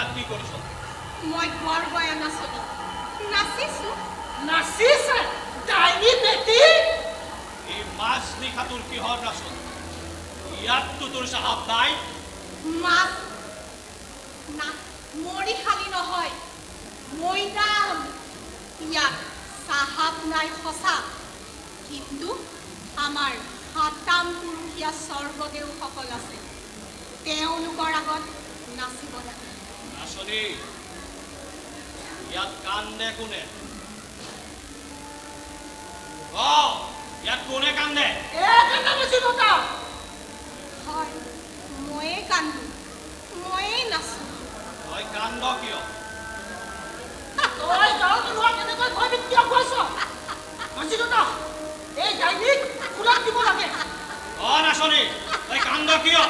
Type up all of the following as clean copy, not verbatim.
ইয়াত কি কৰিছ? মই ঘৰ গয়া নাচনি নাচিছো। নাচিছে ডাইনি বেটি এই মাছ নিশাটোৰ কিহৰ নাচন? ইয়াততো তোৰ চাহাব নাই। মাছ না মৰিশালী নহয় মৈদাম। ইয়াত চাহাব নাই সঁচা, কিন্তু আমাৰ সাতাম পুৰুষীয়া স্বৰ্গদেউসকল আছে। তেওঁলোকৰ আগত নাচিব লাগে। নাচনি ইয়াত কান্দে কোনে? ইয়াত কোনে কান্দে? হয় ময়ে কান্দো, ময়ে নাচো। তই কান্দ কিয়? তই গাঁৱত লোৱা কেনেকৈ ভয়বিত কিয় কৈছ? মাজিদতা এই ডাইনিক খোলাত দিব লাগে। নাচনি তই কান্দ কিয়?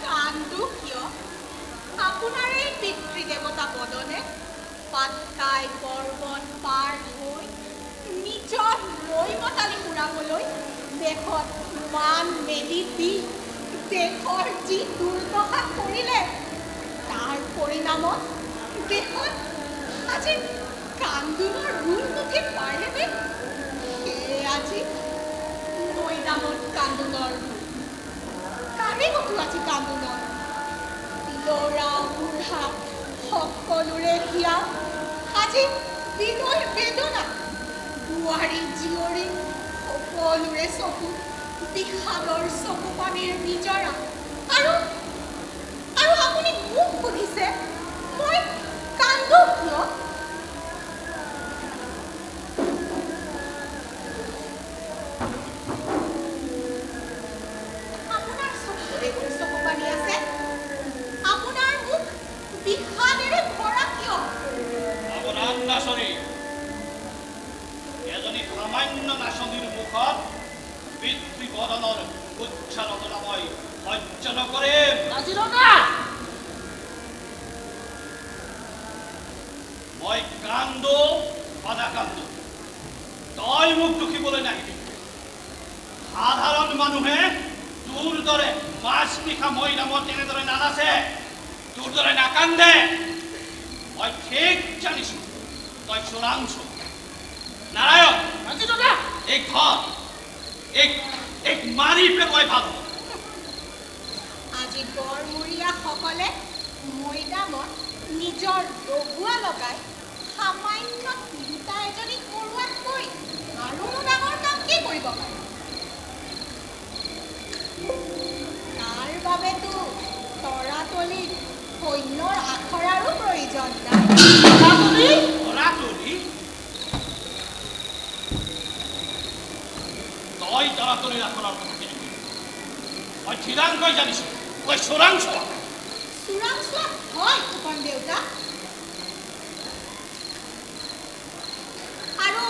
কান্দো কিয়? আপোনাৰ এই পিতৃদেৱতা বদনে পাটকাই পৰ্বত পাৰ হৈ নিজৰ লৈ মতালি ঘূৰাবলৈ দেশত মান মেলি দি দেশৰ যি দুৰ্দশা কৰিলে, তাৰ পৰিণামত দেশত আজি কান্দোনৰ ৰোল মুখে পাৰেনে? সেয়ে আজি মৈদামত কান্দোনৰ ৰোল। কাৰে কতো আজি কান্দোনৰ? ল'ৰা বুঢ়া সকলোৰে হিয়া আজি বিনয় বেদনা। বোৱাৰী জীয়ৰী সকলোৰে চকু বিষাদৰ চকু পানীৰ নিজৰা। আৰু আপুনি মোক সুধিছে মই কান্দো কিয়? আপোনাৰ চকুৰে চকু পানী আছে, আপোনাৰ মুখ বিষাদেৰে ভৰা কিয়? নাচনী এজনী সামান্য নাচনীৰ মুখত পিতৃবদনৰ উচ্চাৰণা মই সহ্য নকৰিম। মই কান্দো সদা কান্দো, তই মোক দুখিবলৈ নাহিবি। সাধাৰণ মানুহে তোৰ দৰে মাছ নিশা মৈদামত তেনেদৰে নানাচে, তোৰ দৰে নাকান্দে। মই ঠিক জানিছো তই চোৰাংচু। নাৰায়ণ এই ঘৰ এক মাৰি পেলোৱাই ভাল হ'ব। আজি গড়মূৰীয়াসকলে মৈদামত নিজৰ লগুৱা লগাই সামান্য তিৰোতা এজনী কৰোৱাতকৈ আৰু ডাঙৰ কাম কি কৰিব পাৰে? তাৰ বাবেতো তৰাতলিত সৈন্যৰ আখৰাৰো প্ৰয়োজন নাই। তই তৰাতলিৰ আখৰাৰ কথা কি? মই ঠিৰাংকৈ জানিছো তই চোৰাংচোৱা। চোৰাংচোৱা হয় ফুকন দেউতা, আৰু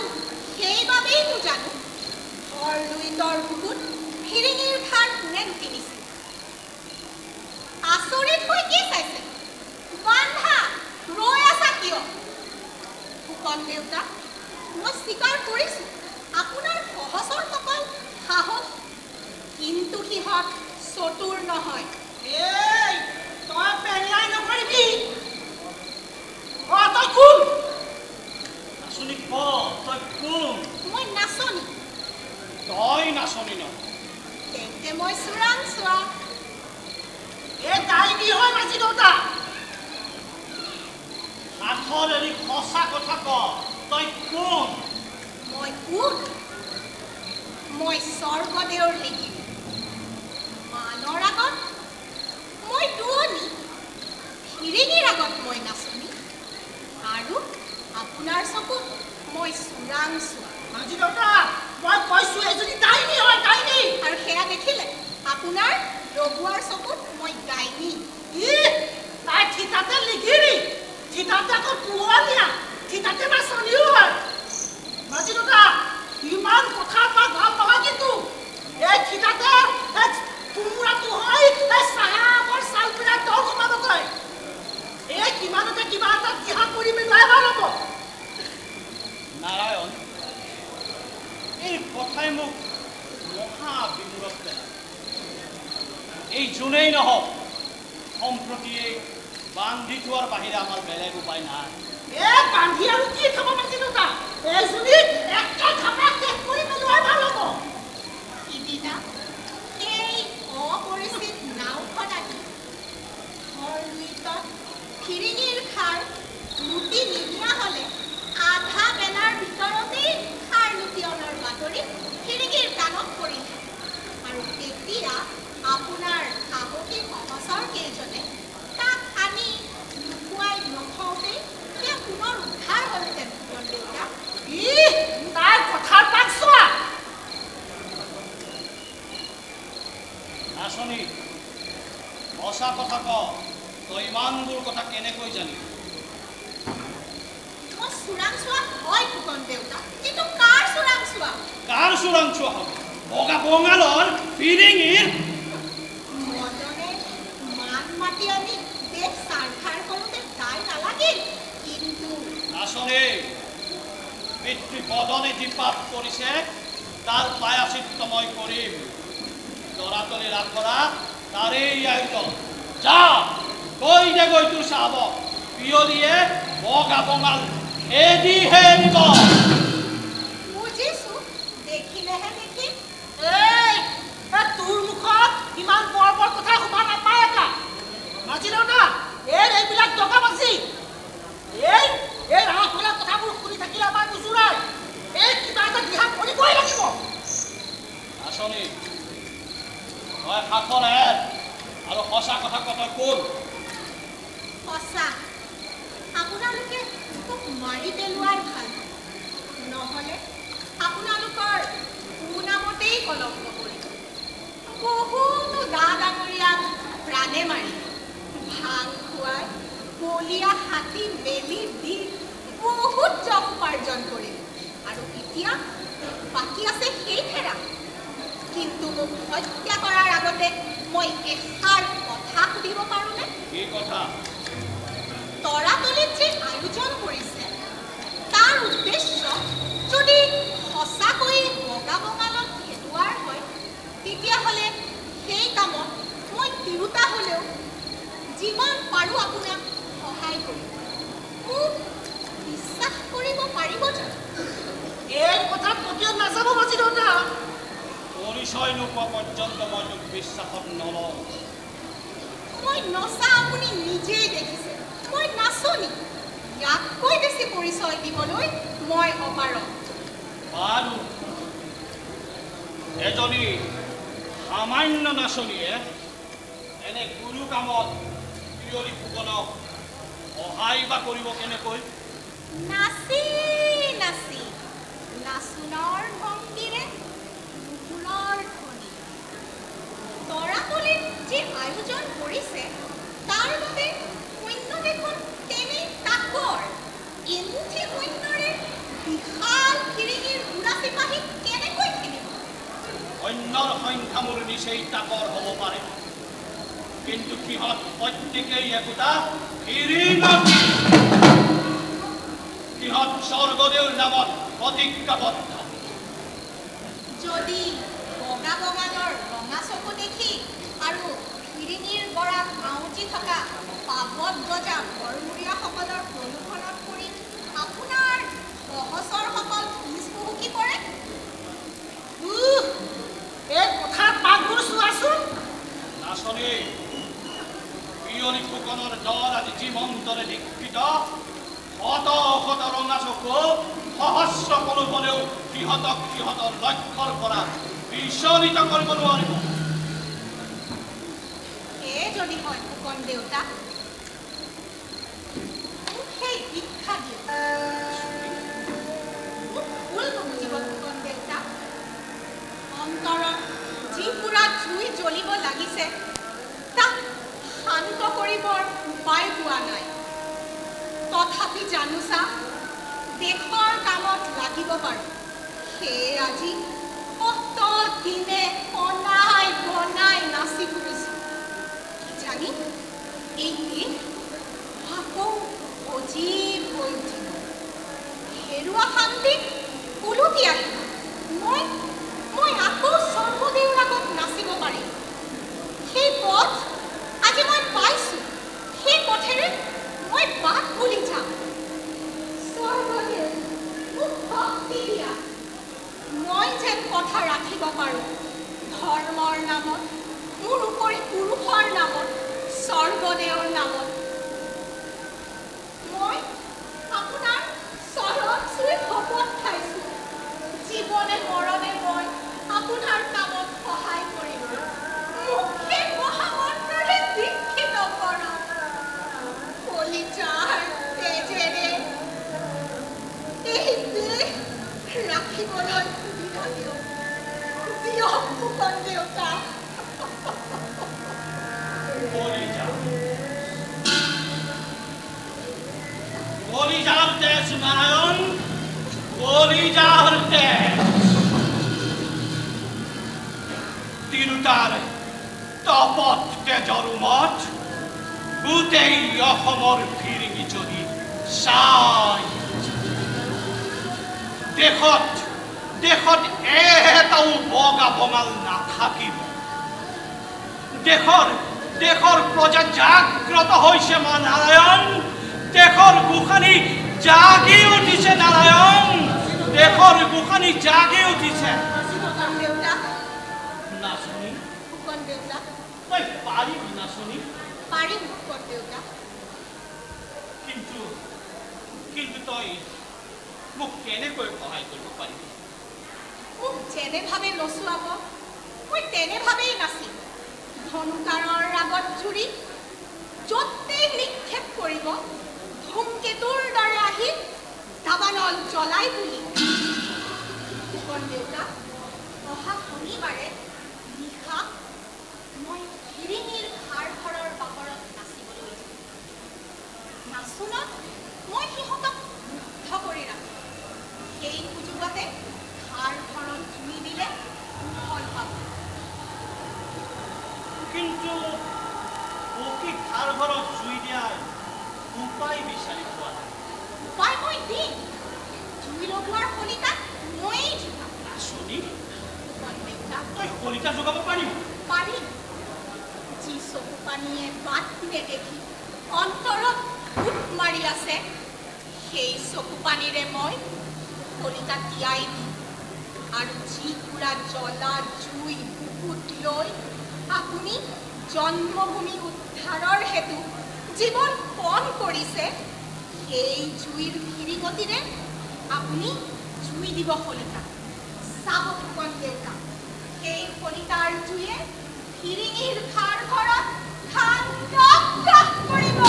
সেইবাবেইতো জানো লুইতৰ বুকুত ফিৰিঙিৰ ভাৰ কোনে কিনিছিল। আচৰিত হৈ কি চাইছে? বান্ধা ৰৈ আছা কিয়? ফুকন দেউতা, মই স্বীকাৰ কৰিছো আপোনাৰ সহচৰ সকল সাহস, কিন্তু সিহঁত চতুৰ নহয়। তই পেৰিয়াই নকৰিবি। তই কোন? নাচনী ক তই কোন? মই নাচনি। তই নাচনী ন? তেন্তে মই চোৰাংচোৱা। এই ডাইনি হয় মাঝি দেউতা। সাঁথৰ এৰি সঁচা কথা ক, তই কোন? মই কোন? মই স্বৰ্গদেউৰ লিগি। মানৰ আগত মই দুৱনি, ফিৰিঙিৰ আগত মই নাচনি, আৰু আপোনাৰ চকুত মই চোৰাংচোৱা। মাঝি দেউতা মই কৈছো এজনী ডাইনি হয়, ডাইনি। আৰু সেয়া দেখিলে আপোনাৰ লগুৱাৰ চকুত মই ডাইনি। তাই ঠিতাতে লিগিৰি, ঠিতাতে আকৌ পুৱনীয়া, ঠিতাতে নাচনিও হয়। মাঝি দেউতা ইমান কথা পাক ভাল নহয়, কিন্তু এই ঠিতাতে কোমোৰাটো হয় চাহাবৰ চাল পিলাই দল সোমাবগৈ। এই কিমানতে কিবা এটা দিহা কৰি পেলাই ভাল হ'ব। নাৰায়ণ এই কথাই মোক মহা বিমূৰত পেলায়। এই যোনেই নহওক সম্প্ৰতি এই বান্ধি থোৱাৰ বাহিৰে আমাৰ বেলেগ উপায় নাই। বান্ধি আৰু কি খাব মাতি দুটা এইজনী একটা খাপা শেষ কৰি পেলোৱাৰ ভাল হ'ব। সিদিনা সেই অপৰিচিত নাওখন আহি ঘৰ লুইতত ফিৰিঙিৰ খাৰ লুটি নিদিয়া হ'লে আধা বেলাৰ ভিতৰতেই খাৰ লুটি অনাৰ বাতৰি ফিৰিঙিৰ কাণত পৰিলে আৰু তেতিয়া আপোনাৰ সাহসী সহচৰ কেইজনে তাক আনি লুকুৱাই নথওঁতেই তেওঁ পুনৰ উদ্ধাৰ হ'লহেঁতেন ফুকন দেউতা। তাই কথাৰ পাক চোৱা। নাচনী সঁচা কথা ক, তই ইমানবোৰ কথা কেনেকৈ জানি? মই চোৰাংচোৱা হয় ফুকন দেউতা, কিন্তু কাৰ চোৰাংচোৱা? কাৰ চোৰাংচোৱা হ'ব? বগা বঙালৰ ফিৰিঙিৰ। মদনে মান মাতি আনি দেশ চাৰখাৰ কৰোঁতে তাই নালাগিল, কিন্তু নাচনী পিতৃ পদনে যি পাপ কৰিছে তাৰ প্ৰায়শ্চিত্ত মই কৰিম। দৰাতলিৰ আখৰা তাৰেই আয়োজন। যা কৈ দে গৈ তোৰ চাহাবক পিয়লিয়ে বগা বঙাল খেদিহে নিব। বুজিছো, দেখিলেহে দেখিম। তোৰ মুখত ইমান বৰ বৰ কথা শুনা নাপায় এটা মাজি লওঁ না। এইবিলাক টকা বাচি এই ৰাসবিলাক কথাবোৰ শুনি থাকিলে আমাৰ নুজুৰাই। এই কিবা এটা দিহা কৰিবই লাগিব। নাচনী তই সাঁথৰ এৰ আৰু সঁচা কথা কথা কোন? সঁচা, আপোনালোকে মোক মাৰি পেলোৱাৰ ভাল, নহ'লে আপোনালোকৰ সুনামতেই কলংক কৰিব। বহুতো ডা ডাঙৰীয়াক প্ৰাণে মাৰি ভাং খুৱাই বলীয়া হাতী মেলি দি বহুত জব উপাৰ্জন কৰিম আৰু এতিয়া বাকী আছে সেই ফেৰা। কিন্তু মোক হত্যা কৰাৰ আগতে মই এষাৰ কথা সুধিব পাৰোঁনে? কি কথা? তৰাতলিত যে আয়োজন কৰিছে তাৰ উদ্দেশ্য যদি সঁচাকৈ বগা বঙালক খেদোৱাৰ হয়, তেতিয়াহ'লে সেই কামত মই তিৰোতা হ'লেও যিমান পাৰোঁ আপোনাক সহায় কৰিম। মোক বিশ্বাস কৰিব পাৰিব জানো? এই কথাত প্ৰতিও নাযাব মাজি দেউতা। পৰিচয় নোপোৱা পৰ্যন্ত মই তোক বিশ্বাসত নলওঁ। মই নচা আপুনি নিজেই দেখিছে। মই নাচনি, ইয়াতকৈ বেছি পৰিচয় দিবলৈ মই অপাৰগ। বাৰু এজনী সামান্য নাচনীয়ে এনে গুৰু কামত পিয়লি ফুকনক সহায় বা কৰিব কেনেকৈ? নাচি নাচি নাচোনৰ ভংগীৰে নুপুৰৰ ধ্বনি। তৰাতলিত যি আয়োজন কৰিছে তাৰ বাবে সৈন্য দেখোন তেনে তাকৰ এমুঠি সৈন্যৰে বিশাল ফিৰিঙিৰ বুঢ়া চিপাহী কেনেকৈ খেলিব? অন্যৰ সংখ্যা মোৰ নিচেই তাকৰ হ'ব পাৰে, কিন্তু সিহঁত প্ৰত্যেকেই একোটা সিহঁত স্বৰ্গদেউৰ নামত প্ৰতিজ্ঞাবদ্ধ। যদি বগা বঙালৰ ৰঙা চকু দেখি আৰু ফিৰিঙিৰ গৰাত আউজি থকা পাবত গজা ভৰমূৰীয়াসকলৰ প্ৰলোভনত পৰি আপোনাৰ সহচৰসকল পিছ পহুকি পৰে? এই কথাৰ পাকবোৰ চোৱাচোন। নাচনী পিয়লি ফুকনৰ দল আজি জীৱন্তৰে দীক্ষিত। শত শত ৰঙা চকু সহস্ৰ প্ৰলোভনেও সিহঁতক সিহঁতৰ লক্ষ্যৰ পৰা বিচলিত কৰিব নোৱাৰিব। সেয়ে যদি হয় ফুকন দেউতা, মোক সেই শিক্ষা দিয়ক। মোক ভুল নুবুজিব ফুকন দেউতা। অন্তৰত যি পুৰা জুই জ্বলিব লাগিছে তাক শান্ত কৰিবৰ উপায় পোৱা নাই। তথাপি জানোচা দেশৰ কামত লাগিব পাৰোঁ। সেয়ে আজি কত দিনে বনাই বনাই নাচি ফুৰিছোঁ। কি জানি এই দিন আকৌ অজীৱ হৈ উঠিব। হেৰুৱা শান্তি ওলটি আহিব। মই আকৌ স্বৰ্গদেউৰ আগত নাচিব পাৰিম। সেই পথ আজি মই পাইছোঁ। সেই পথেৰে মই বাট ভুলি যাম স্বৰ্গদেউ মোক শক্তি দিয়া মই যেন কথা ৰাখিব পাৰোঁ ধৰ্মৰ নামত মোৰ উপৰি পুৰুষৰ নামত স্বৰ্গদেউৰ নামত মই আপোনাৰ চৰণ চুই শপত খাইছোঁ জীৱনে মৰণে মই আপোনাৰ কামত সহায় কৰিম মোক সেই মহামন্ত্ৰৰে দীক্ষিত কৰক কলিজাৰ তেজেৰে এই দেশ ৰাখিবলৈ সুবিধা দিয়ক দিয়ক ফুকন দেউতা কলিজাৰ তেজ নাৰায়ণ কলিজাৰ তেজ তিৰুতাৰ তপত তেজৰ উমত গোটেই অসমৰ ফিৰিঙি যদি চাই দেশত দেশত এটাও বগা বঙাল নাথাকিব দেশৰ প্ৰজা জাগ্ৰত হৈছে মা নাৰায়ণ দেশৰ গোসানী জাগি উঠিছে নাৰায়ণ দেশৰ গোসানী জাগি উঠিছে নাচনী ফুকন দেউতা তই পাৰিবি নাচনী পাৰিম ফুকন দেউতা কিন্তু তই মোক কেনেকৈ সহায় কৰিব পাৰিবি মোক যেনেভাৱে নচুৱাব মই তেনেভাৱেই নাচিম ধনুকাঁড়ৰ আগত জুৰি য'তেই নিক্ষেপ কৰিব ধূমকেতুৰ দৰে আহি দাবানল জ্বলাই তুলি ফুকন দেউতা অহা শনিবাৰে নিশা মই ফিৰিঙিৰ খাৰঘৰৰ বাকৰত নাচিবলৈ যাম নাচোনত মই সিহঁতক মুগ্ধ কৰি ৰাখিম সেই সুযোগতে খাৰঘৰত জুই দিলে ফল পাব কিন্তু পকী খাৰঘৰত জুই দিয়াৰ উপায় বিচাৰি পোৱা নাই উপায় মই দিম জুই লগোৱাৰ কলিতাত ময়েই যোগাম নাচনী ফুকন দেউতা তই কলিতা যোগাব পাৰিম পাৰিম যি চকু পানীয়ে বাট নেদেখি অন্তৰত ফুট মাৰি আছে সেই চকু পানীৰে মই কলিতা তিয়াই দিম আৰু যি পুৰা জ্বলা জুই বুকুত লৈ আপুনি জন্মভূমি উদ্ধাৰৰ হেতু জীৱন পণ কৰিছে সেই জুইৰ ফিৰিঙতিৰে আপুনি জুই দিব কলিতা চাব ফুকন দেউতা সেই কলিতাৰ জুয়ে ফিৰিঙিৰ খাৰঘৰত খান্দাস কৰিব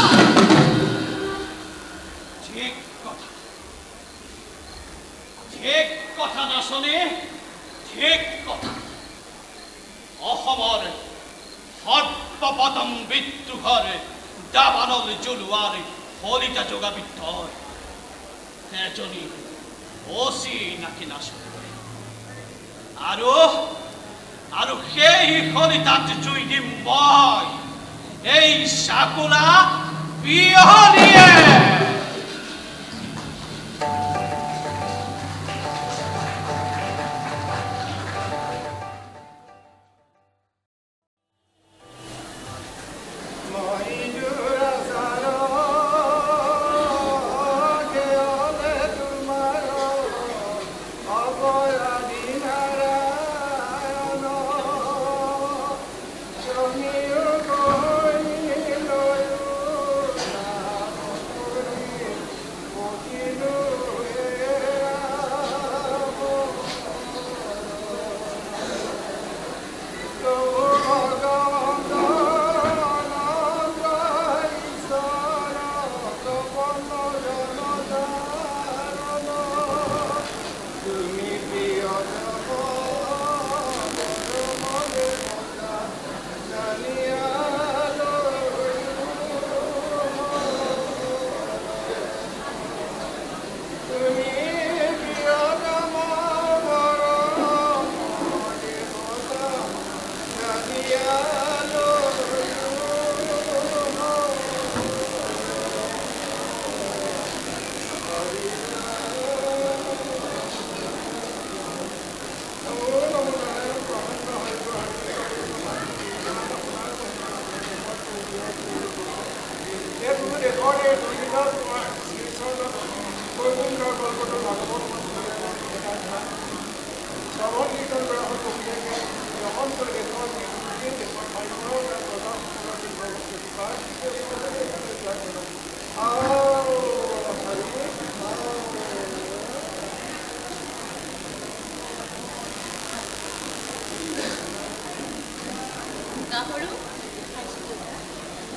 ঠিক কথা নাচনী ঠিক কথা অসমৰ সৰ্বপ্ৰথম বিদ্ৰোহৰ দাবানল জ্বলোৱাৰ কলিতা যোগাবি তই এজনী অচিনাকি নাচনী আৰু সেই কলিতাত জুই দিম মই এই চাকুলা বিহলিয়ে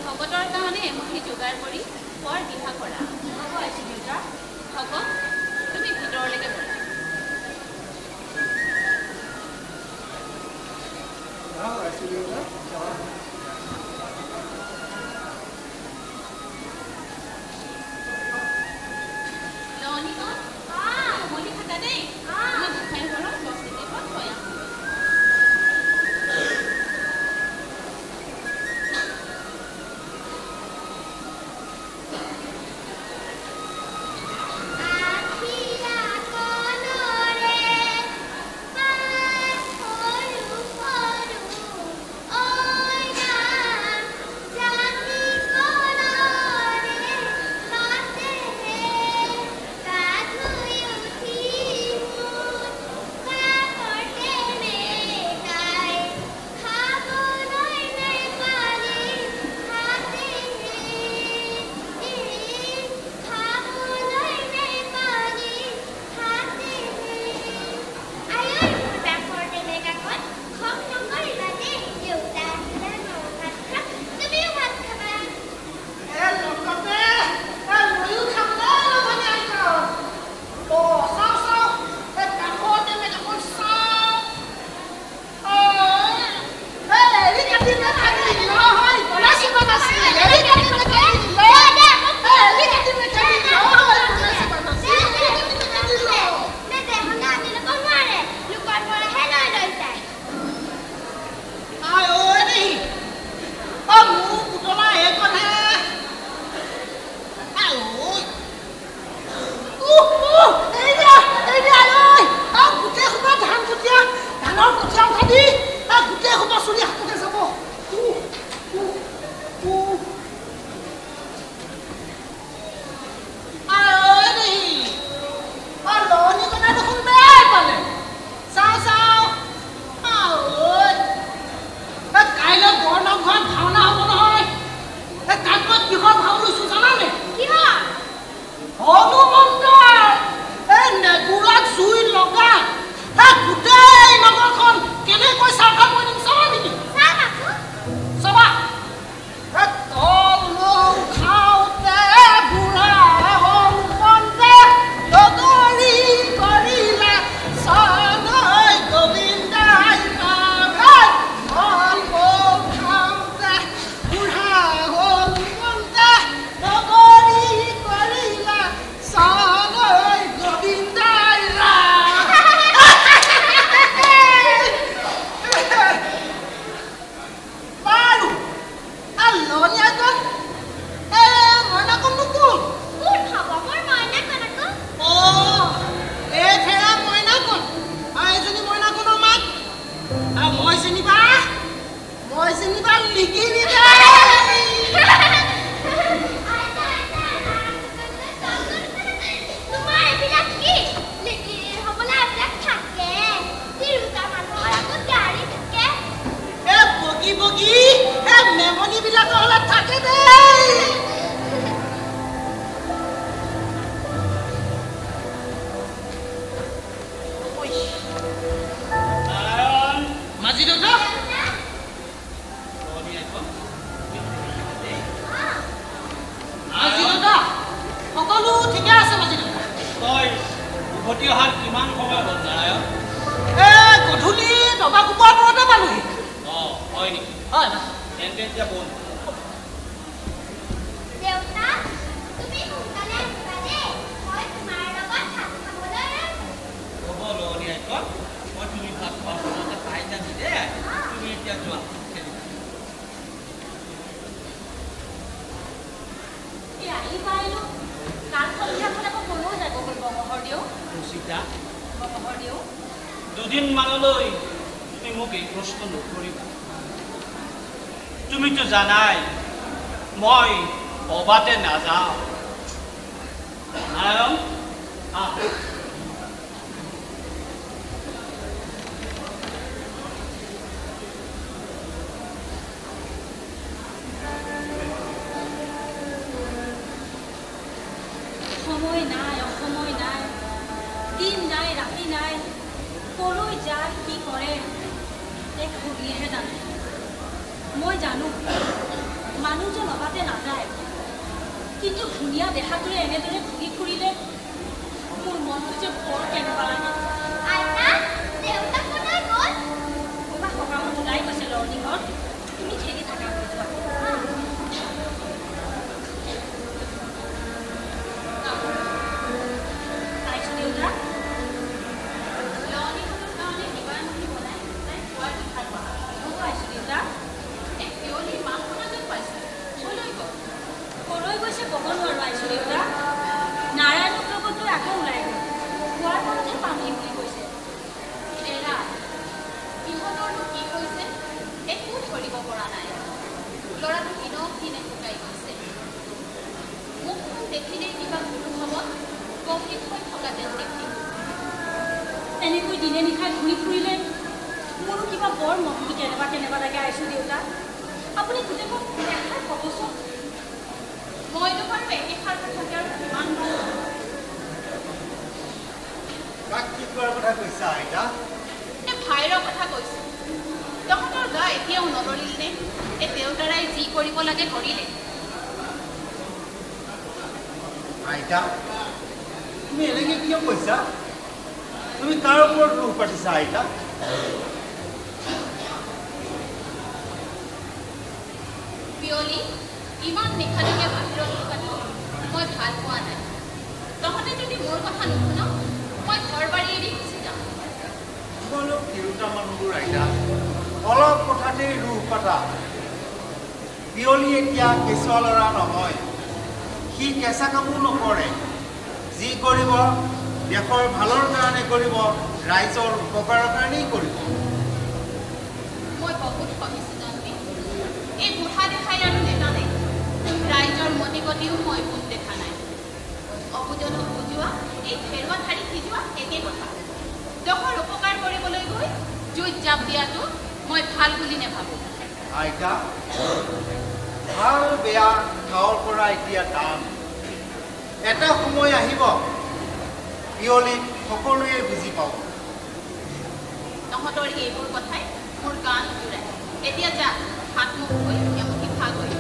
ভকতৰ কাৰণে এমুঠি যোগাৰ কৰি বৰ দিহা কৰা হ'ব আছে দেউতা ভকত তুমি ভিতৰলৈকে বলা দুদিন মানলৈ তুমি মোক এই প্ৰশ্ন নকৰিবা। তুমিতো জানাই মই কবাতে নাযাওঁ নাৰায়ণ আহ সময় নাই অসময় নাই দিন নাই ৰাতি নাই কলৈ যায় কি কৰে এক ভগীয়েহে জানে মই জানো মানুহজন অবাতে নাযায় কিন্তু ধুনীয়া দেখাটোৱে এনেদৰে ঘূৰি ফুৰিলে মোৰ মনটো যে বৰ কেনেকুৱা লাগে ক'ৰবাত সকামত ওলাই গৈছে লৰ্ণিঙত তুমি খেলি থাকা হৈ যোৱা নাৰায়ণক লগত লৈ আকৌ ওলাই গ'ল খোৱাৰ কাৰণতে পামহি বুলি কৈছে এৰা ইহঁতৰনো কি হৈছে একো ধৰিব পৰা নাই ল'ৰাটো দিনক দিনে শুকাই গৈছে মুখখন দেখিলেই কিবা গুৰুভাৱত গম্ভীৰ হৈ থকা যেন দেখি এনেকৈ দিনে নিশাই ঘূৰি ফুৰিলে মোৰো কিবা বৰ মনটো কেনেবা লাগে আহিছোঁ দেউতা আপুনি গোটেই মোক এষাৰ ক'বচোন মইতো বাৰু একেষাৰ কথাকে আৰু কিমান কথা কৈছা আইতা ভাইৰৰ কথা কৈছো তহঁতৰ গা এতিয়াও নলৰিল নে এই দেউতাৰাই যি কৰিব লাগে কৰিলে আইতা তুমি এনেকে কিয় কৈছা তুমি কাৰ ওপৰত দুখ পাতিছা আইতা পিয়লি ইমান নিশালৈকে বাহিৰত থকাটো মই ভাল পোৱা নাই তহঁতে যদি মোৰ কথা নুশুন মই ঘৰ বাৰী এৰি গুচি যাম তোমালোক তিৰোতা মানুহবোৰ আইতা অলপ কথাতেই দুখ পাতা পিয়লি এতিয়া কেঁচুৱা ল'ৰা নহয় সি কেঁচা কামো নকৰে যি কৰিব দেশৰ ভালৰ কাৰণে কৰিব ৰাইজৰ উপকাৰৰ কাৰণেই কৰিব মই বহুত ভাবিছোঁ জানবি এই বুঢ়া দেখাই আৰু নেতা নাই ৰাইজৰ মতি গতিও মই ভোট দেখা নাই অবুজনক বুজোৱা এই ফেৰুৱা ঠাৰি সিজোৱা একে কথা দেশৰ উপকাৰ কৰিবলৈ গৈ জুইত জাপ দিয়াটো মই ভাল বুলি নেভাবোঁ আইতা ভাল বেয়া গাঁৱৰ পৰা এতিয়া টান এটা সময় আহিব পিয়লিক সকলোৱে বুজি পাব তহঁতৰ এইবোৰ কথাই মোৰ গান জোৰাই এতিয়া যা হাত মুখ ধুই এমুঠি খা গৈ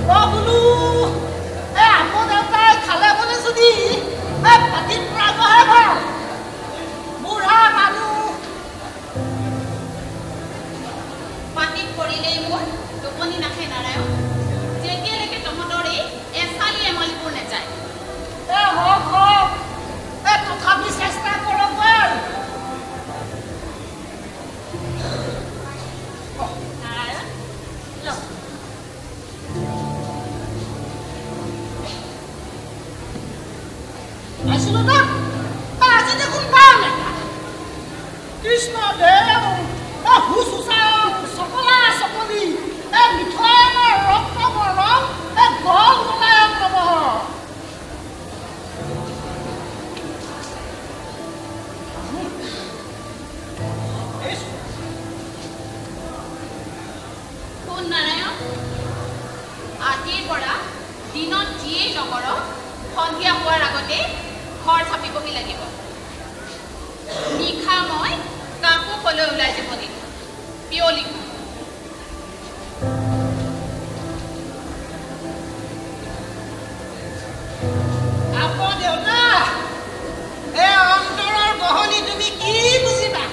বোলো আপো দেউতাই খালে বলে যদি পাতিত প্ৰাগহে ভাল বুঢ়া মানুহ পাতিত পৰিলেই মোৰ টোপনি নাহে নাৰায়ণ যেতিয়ালৈকে তহঁতৰ এই এচালি এমালিবোৰ নাযায় হওক তথাপি চেষ্টা কৰক নাৰায়ণ লওক আছিলো না আজি দেখোন পাওঁ নেকা কৃষ্ণ দেৱ হুচুচা চকলা চকলি মিঠৈ ৰক্ত বৰ্ণ গল গলায়ং নমঃ শুন নাৰায়ণ আজিৰ পৰা দিনত যিয়েই নকৰক সন্ধিয়া হোৱাৰ আগতে ঘৰ চাপিবহি লাগিব নিশা মই কাকো কলৈ ওলাই যাব নিদিওঁ পিয়লি আপো দেউতা অন্তৰৰ গহনি তুমি কি বুজিবা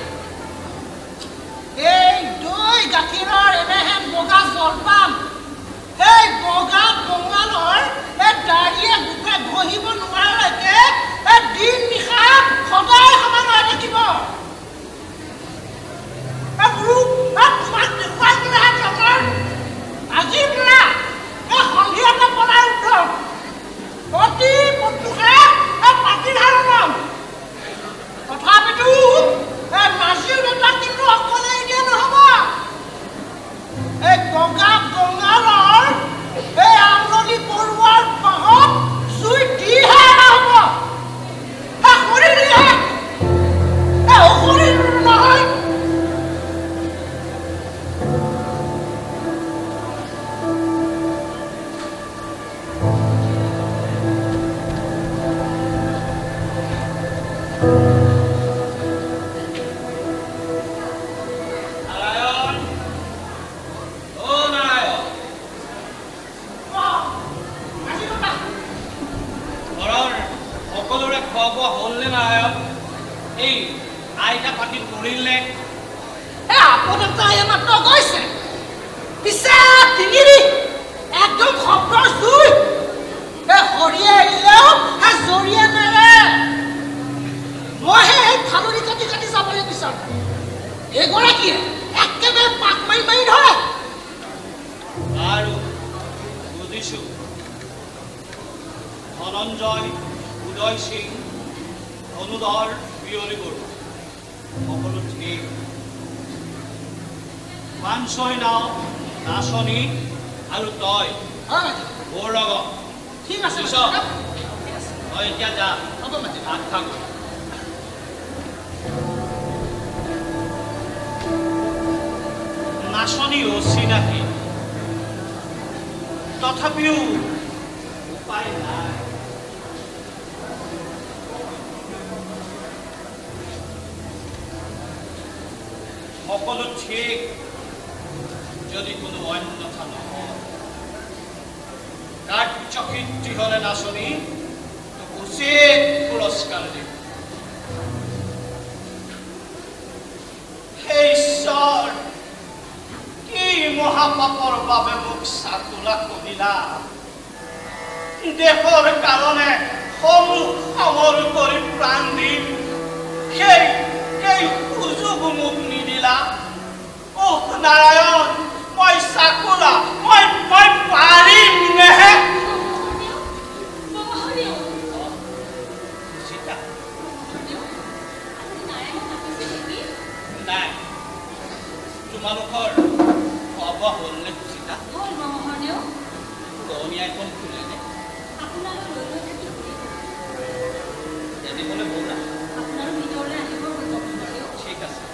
এই দৈ গাখীৰৰ এনেহেন বগা জলপান এই বগা বঙালৰ দাড়িয়ে গোটে ঘঁহিব নোৱাৰালৈকে দিন নিশা সদায় সমান হৈ থাকিব তোমাক দেখুৱাই দিলেহে জগৰ আজিৰ পৰা সন্ধিয়াতে পলাই উঠক অতি পটুকে পাতি ধাৰণম তথাপিতো মাঝিৰ দেউতাক কিন্তু অকলে দিয়া নহ'ব এই বগা বঙালৰ এই আমললি পৰুৱাৰ বাঁহত জুই দিহে এৰা হ'ব খৰি দিহে অখৰি নহয় ধনঞ্জয় উদয় সিং অনুধৰ পিয়লিবোৰ সকলো ঠিক পাঞ্চয় নাও নাচনী আৰু তই মোৰ লগত ঠিক আছে তই এতিয়া যা ভাত খাব নাচনী অচিনাকি তথাপিও উপায় নাই সকলো ঠিক যদি কোনো অন্যথা নহয় কাৰ্যকীৰ্তি হলে নাচনী তোক উচিত পুৰস্কাৰ দিব হে ঈশ্বৰ কি মহাপাপৰ বাবে মোক চাতুলা কহিলা দেশৰ কাৰণে সমূহ সমৰ কৰি প্ৰাণ দিম সেই সুযোগ মোক নিদিলা অহ নাৰায়ণ মই চাকুলা মই পাৰিম নেহে নাই তোমালোকৰ খোৱা বোৱা হ'ল নে সুচিতা গহনীয়াখন খুলে নে তেনেহ'লে ব'লা ঠিক আছে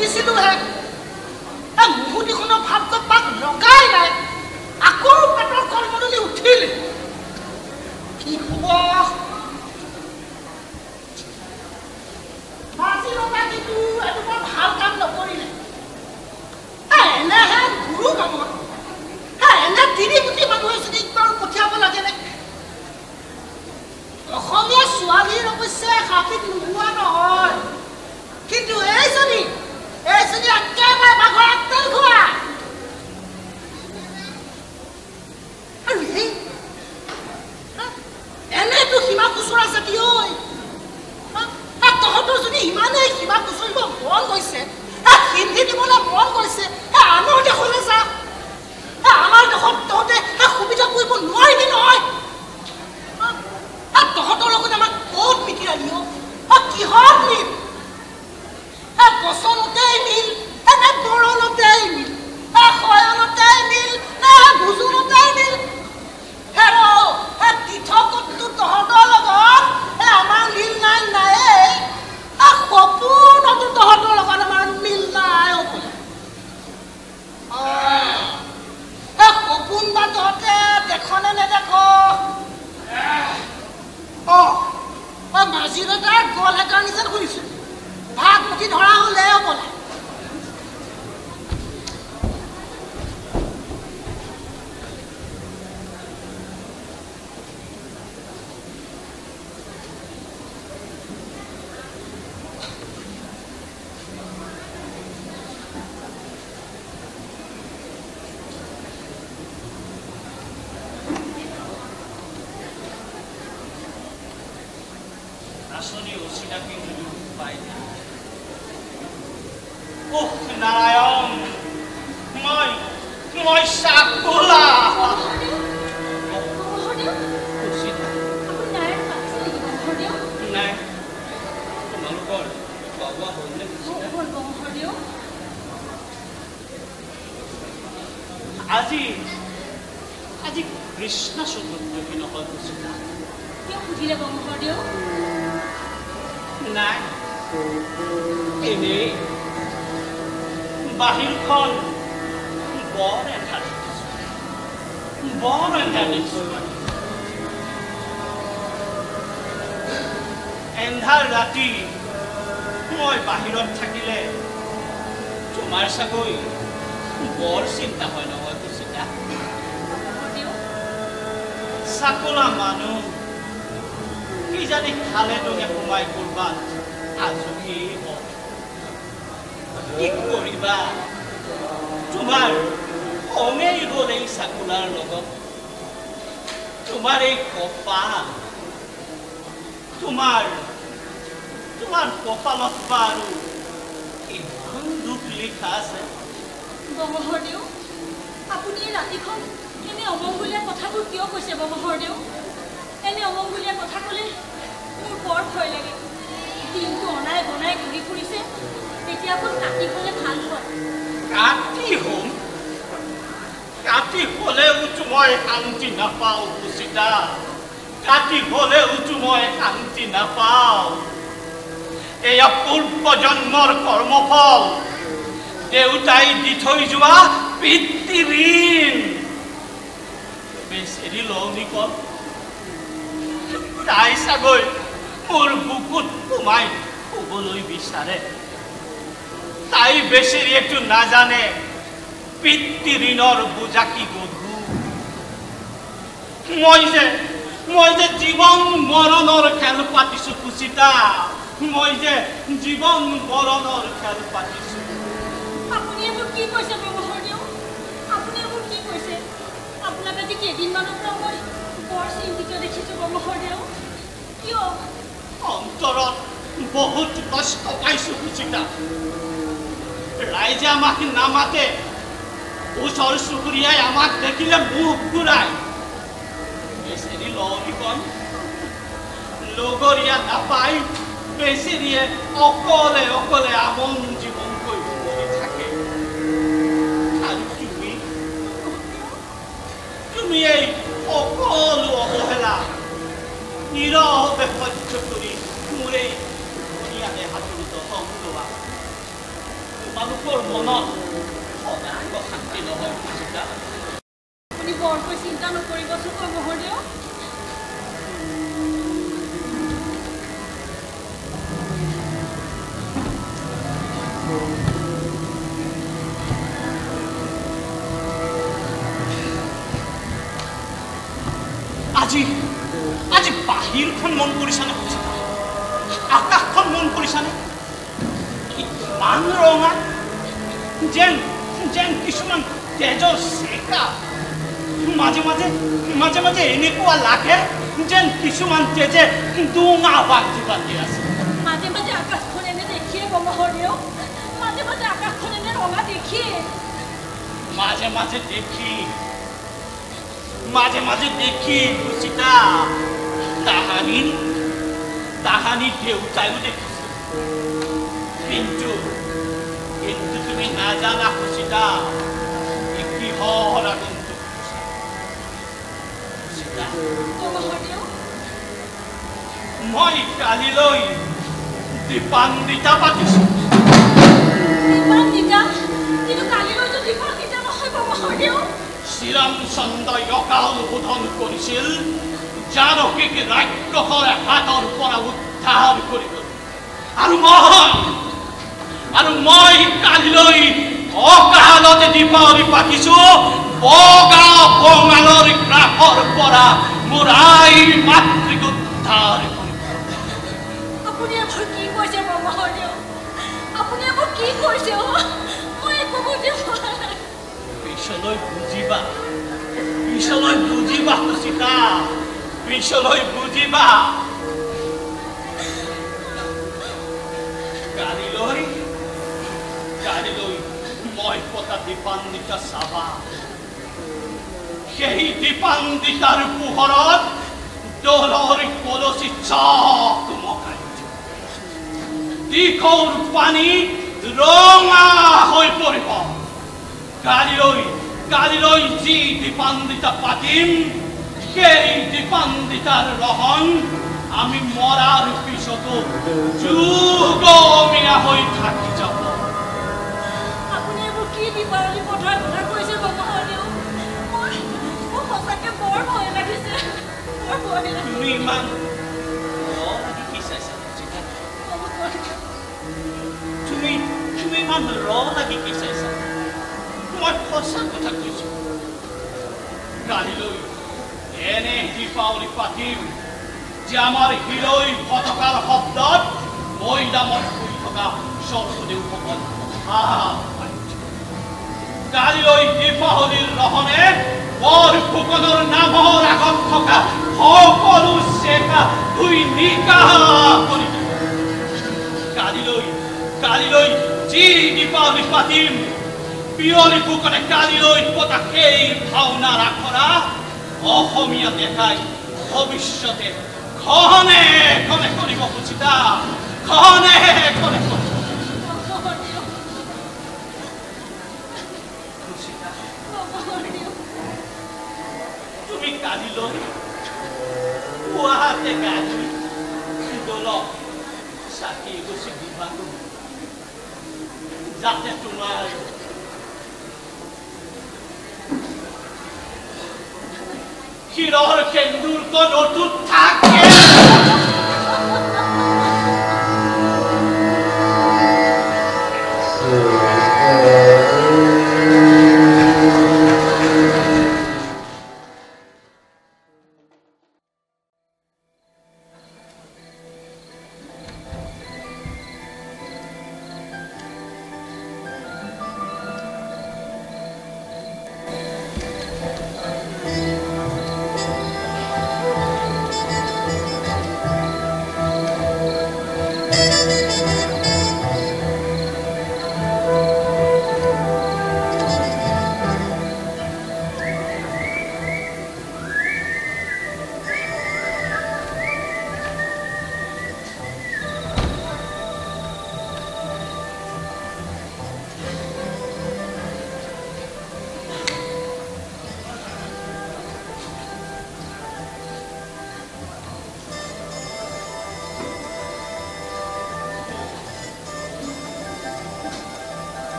উঠিছিলোহে মুহুদিখনৰ ভাতটো পাক লগাই নাই আকৌ পেটৰ কলমলনি উঠিলে কি হ'ব মাজি লগা কিন্তু এইটো বৰ ভাল কাম নকৰিলে এনেহে গুৰু কামত এনে তিনিপুতি মানুহে যদি বাৰু পঠিয়াব লাগেনে অসমীয়া ছোৱালীৰ অৱশ্যে হাতীত নোহোৱা নহয় কিন্তু এইজনী একেবাৰে বাঘৰ তেল খোৱা আৰু এনেতো সীমা খুচুৰা জাতি ঐ তহঁতৰ যদি ইমানেই সীমা খুচৰিব মন গৈছে হিন্দী দিবলৈ মন গৈছে আনৰ দেশলৈ যা আমাৰ দেশত তহঁতে সুবিধা কৰিব নোৱাৰিবি নহয় তহঁতৰ লগত আমাক ক'ত মিতিৰা দিয় কিহত মিল গছনতেই মিল নে বৰণতেই মিল শয়নতেই মিল নে ভোজনতেই মিল তীৰ্থকতো তহঁতৰ লগত আমাৰ মিল নাই নায়েই সপোনতো তহঁতৰ লগত আমাৰ মিল নাই সপোন বা তহঁতে দেখনে নেদেখ মাজিৰ তাৰ গল এটাৰ নিচিনা শুনিছো ভাত মুঠি ধৰা হলে বোলে নাৰায়ণ মই চাকুলা নাই তোমালোকৰ বাবা হ'লনে আজি কৃষ্ণ চতুৰ্থী নহয় সুচিতা কিয় সুধিলে বংশদেউ নাই এনেই বাহিৰখন বৰ এন্ধাৰ ৰাতি মই বাহিৰত থাকিলে তোমাৰ চাগৈ বৰ চিন্তা হয় নহয় সুচিতা চাকলা মানুহ কি জানি খালে তোকে সোমাই কৰবাত আজৰি হওক কি কৰিবা তোমাৰ খঙেই হ'ল এই চাকুলাৰ লগত তোমাৰ এই কপাল তোমাৰ কপালত আৰু ইমান দুখ লিখা আছে বংশদেউ আপুনি ৰাতিখন এনে অমংগলীয়া কথাবোৰ কিয় কৈছে বংশদেউ এনে অমংগলীয়া কথা ক'লে মোৰ বৰ ভয় লাগে দিনটো অনাই বনাই ঘূৰি ফুৰিছে তেতিয়া অকল কাটি হ'লে ভাল হয় কাটি হ'লেওতো মই শান্তি নাপাওঁ সুচিতা কাটি হ'লেওতো মই শান্তি নাপাওঁ এয়া পূৰ্ব জন্মৰ কৰ্মফল দেউতাই দি থৈ যোৱা পিতৃঋণ বেচেৰি লওঁনি কল তাই চাগৈ মোৰ বুকুত সোমাই শুবলৈ বিচাৰে তাই বেচেৰিয়েতো নাজানে পিতৃঋণৰ বোজা কি গধুৰ মই যে জীৱন মৰণৰ খেল পাতিছো সুচিতা মই যে জীৱন মৰণৰ খেল পাতিছো আপুনি এইবোৰ কি কৈছে বংশদেউ আপুনি এইবোৰ কি কৈছে আপোনাক আজি কেইদিনমানৰ পৰা মই বৰ চিন্তিত দেখিছো বংশদেউ কিয় অন্তৰত বহুত কষ্ট পাইছো সুচিতা ৰাইজে আমাক নামাতে ওচৰ চুবুৰীয়াই আমাক দেখিলে মুখ ঘূৰাই বেচেৰি লওঁনিকণ লগৰীয়া নাপাই বেচেৰিয়ে অকলে আমন জীৱন কৰি মৰি থাকে আৰু তুমি এই সকলো অৱহেলা নীৰৱে সহ্য কৰি মোৰ এই ধুনীয়াকে হাতত হং লোৱা তোমালোকৰ মনত সদায় অশান্তি নহয় সুচিতা। আপুনি বৰকৈ চিন্তা নকৰিবচোন মহোদয়। আজি বাহিৰখন মন কৰিছানে সুচিতা? আকাশখন মন কৰিছানে? ইমান ৰঙা, যেন কিছুমান তেজৰ চেকা। মাজে মাজে এনেকুৱা লাগে যেন কিছুমান তেজে ডুঙা বান্ধি বান্ধি আছে। মাজে মাজে আকাশখন এনে দেখিয়ে মহোদয়, মাজে মাজে আকাশখন এনে ৰঙা দেখিয়ে। মাজে মাজে দেখি সুচিতা তাহানি দেউতাইও দেখিছে। কিন্তু তুমি নাজানা সুচিতা কিহৰ আগন্তুক। সুচিতা, মই কালিলৈ দীপান্বিতা পাতিছো। কিন্তু কালিলৈতো দীপান্বিতা নহয় মহোদয়। শ্ৰীৰামচন্দ্ৰই অকাল বোধন কৰিছিল জানকীক ৰাক্ষসৰ হাতৰ পৰা উদ্ধাৰ কৰিবলৈ। আৰু মই কালিলৈ অকালতে দীপাৱলী পাতিছো বগা বঙালৰ গ্ৰাসৰ পৰা মোৰ আইৰ মাতৃক উদ্ধাৰ কৰিবলৈ। আপুনি এইবোৰ কি কৈছে মহোদয়? আপুনি এইবোৰ কি কৈছে? মই একো বুজি পোৱা নাই। পিছলৈ বুজিবা সুচিতা, পিছলৈ বুজিবা। কালিলৈ মই পতা দীপান্বিতা চাবা। সেই দীপান্বিতাৰ পোহৰত দলৰ কলচি চকমকাই উঠিব। দিখৌৰ পানী ৰঙা হৈ পৰিব। কালিলৈ যি দীপান্বিতা পাতিম, সেই দীপান্বিতাৰ ৰহন আমি মৰাৰ পিছতো যুগমীয়া হৈ থাকি যাব। আপুনি এইবোৰ কি দীপাৱলী পথাৰ কথা কৈছে মহোদয়? মোৰ সঁচাকে বৰ ভয় লাগিছে। তুমি ইমান কি চাইছা? তুমি ইমান লাগি কি চাইছা? মই সঁচা কথা কৈছো। কালিলৈ এনে দীপাৱলী পাতিম যে আমাৰ হিৰৈ পতাকাৰ শব্দত মৈদামত শুই থকা স্বৰ্গদেউসকল কালিলৈ দীপাৱলীৰ ৰহনে বৰ ফুকনৰ নামৰ আগত থকা সকলো চেকা ধুই নিকাহ কৰি কালিলৈ যি দীপাৱলী পাতিম, পিয়লি ফুকনে কালিলৈ পতা সেই ভাওনাৰ আখৰা অসমীয়া দেখাই ভৱিষ্যতে খনে কৰিব সুচিতা, খনে কৰিব। তুমি কালিলৈ পুৱাতে গা ধুই দলক চাকি এগছি দিবা, যাতে তোমাৰ শিৰৰ কেন্দুৰ কণটো থাকে।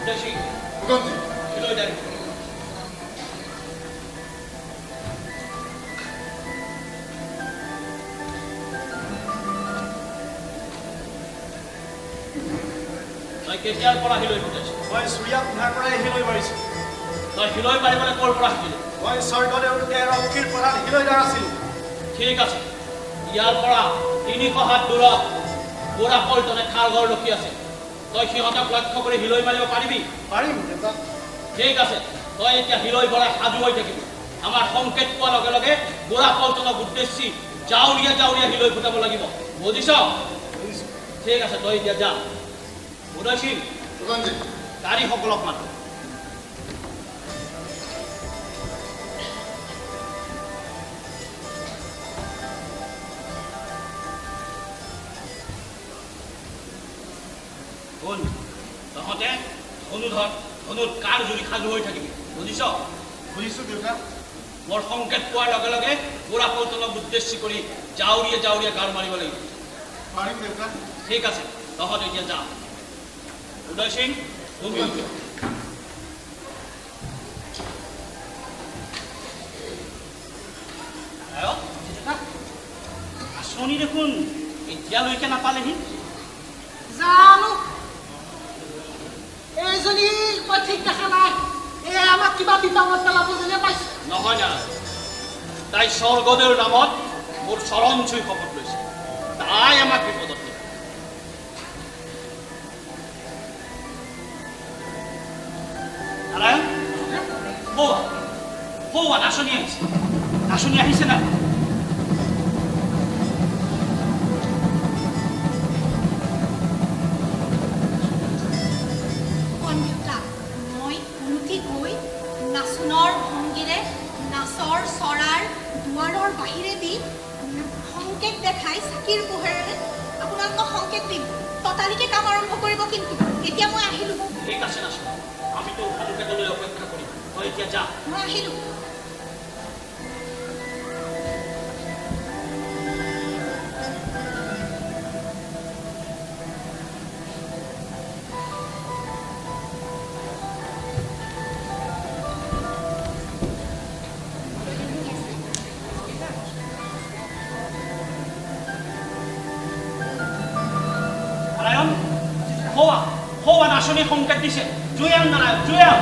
উদয়সিং ফুকনজি হিলৈ যায় তই কেতিয়াৰ পৰা হিলৈ ফুটাইছ মই চুৰিয়া পুনাৰ পৰাই হিলৈ মাৰিছোঁ তই হিলৈ মাৰিবলৈ ক'ৰ পৰা শিকিলি মই স্বৰ্গদেউৰ ৰক্ষীৰ প্ৰধান হিলৈদাৰ আছিলোঁ ঠিক আছে ইয়াৰ পৰা 300 হাত দূৰত বুঢ়া পল্টনে খালঘৰ ৰখি আছে তই সিহঁতক লক্ষ্য কৰি হিলৈ মাৰিব পাৰিবি পাৰিম দেউতা ঠিক আছে তই এতিয়া হিলৈ ভৰাই সাজু হৈ থাকিবি আমাৰ সংকেত পোৱাৰ লগে লগে বুঢ়া পল্টনক উদ্দেশ্যি জাউৰীয়া জাউৰীয়া হিলৈ ফুটাব লাগিব বুজিছ ঠিক আছে তই এতিয়া যা উদয় সিং ফুকনজি কাৰীসকলক মাত কোন তহঁতে ধনুত কাৰ জুৰি সাজু হৈ থাকিবি বুজিছ বুজিছোঁ দেউতা মোৰ সংকেত পোৱাৰ লগে লগে বুঢ়া পল্টনক উদ্দেশ্যি কৰি জাউৰীয়া জাউৰীয়া গাৰ মাৰিব লাগিব পাৰিম দেউতা ঠিক আছে তহঁত এতিয়া যা উদয় সিং তুমি আঁচনি দেখোন এতিয়ালৈকে নাপালেহি জানো এইজনী মই ঠিক দেখা নাই আমাক কিবা বিপাঙত পেলাব যেনে পাইছো নহয় না তাই স্বৰ্গদেউৰ নামত মোৰ চৰণ চুই শপত লৈছে তাই আমাক বিপদত দিব নাৰায়ণ হৌৱা নাচনি আহিছে না নাচনৰ ভংগীৰে নাচৰ চৰাৰ দুৱাৰৰ বাহিৰেদি সংকেত দেখাই চাকিৰ পোহৰেৰে আপোনালোকক সংকেত দিম ততালিকে কাম আৰম্ভ কৰিব কিন্তু এতিয়া মই আহিলোঁ ঠিক আছে নাচনি আমিতো উশাহলৈ অপেক্ষা কৰিম মই এতিয়া যা মই আহিলোঁ হৌৱা নাচনি সংকেত দিছে জুয়াম নাৰায়ণ জুয়াম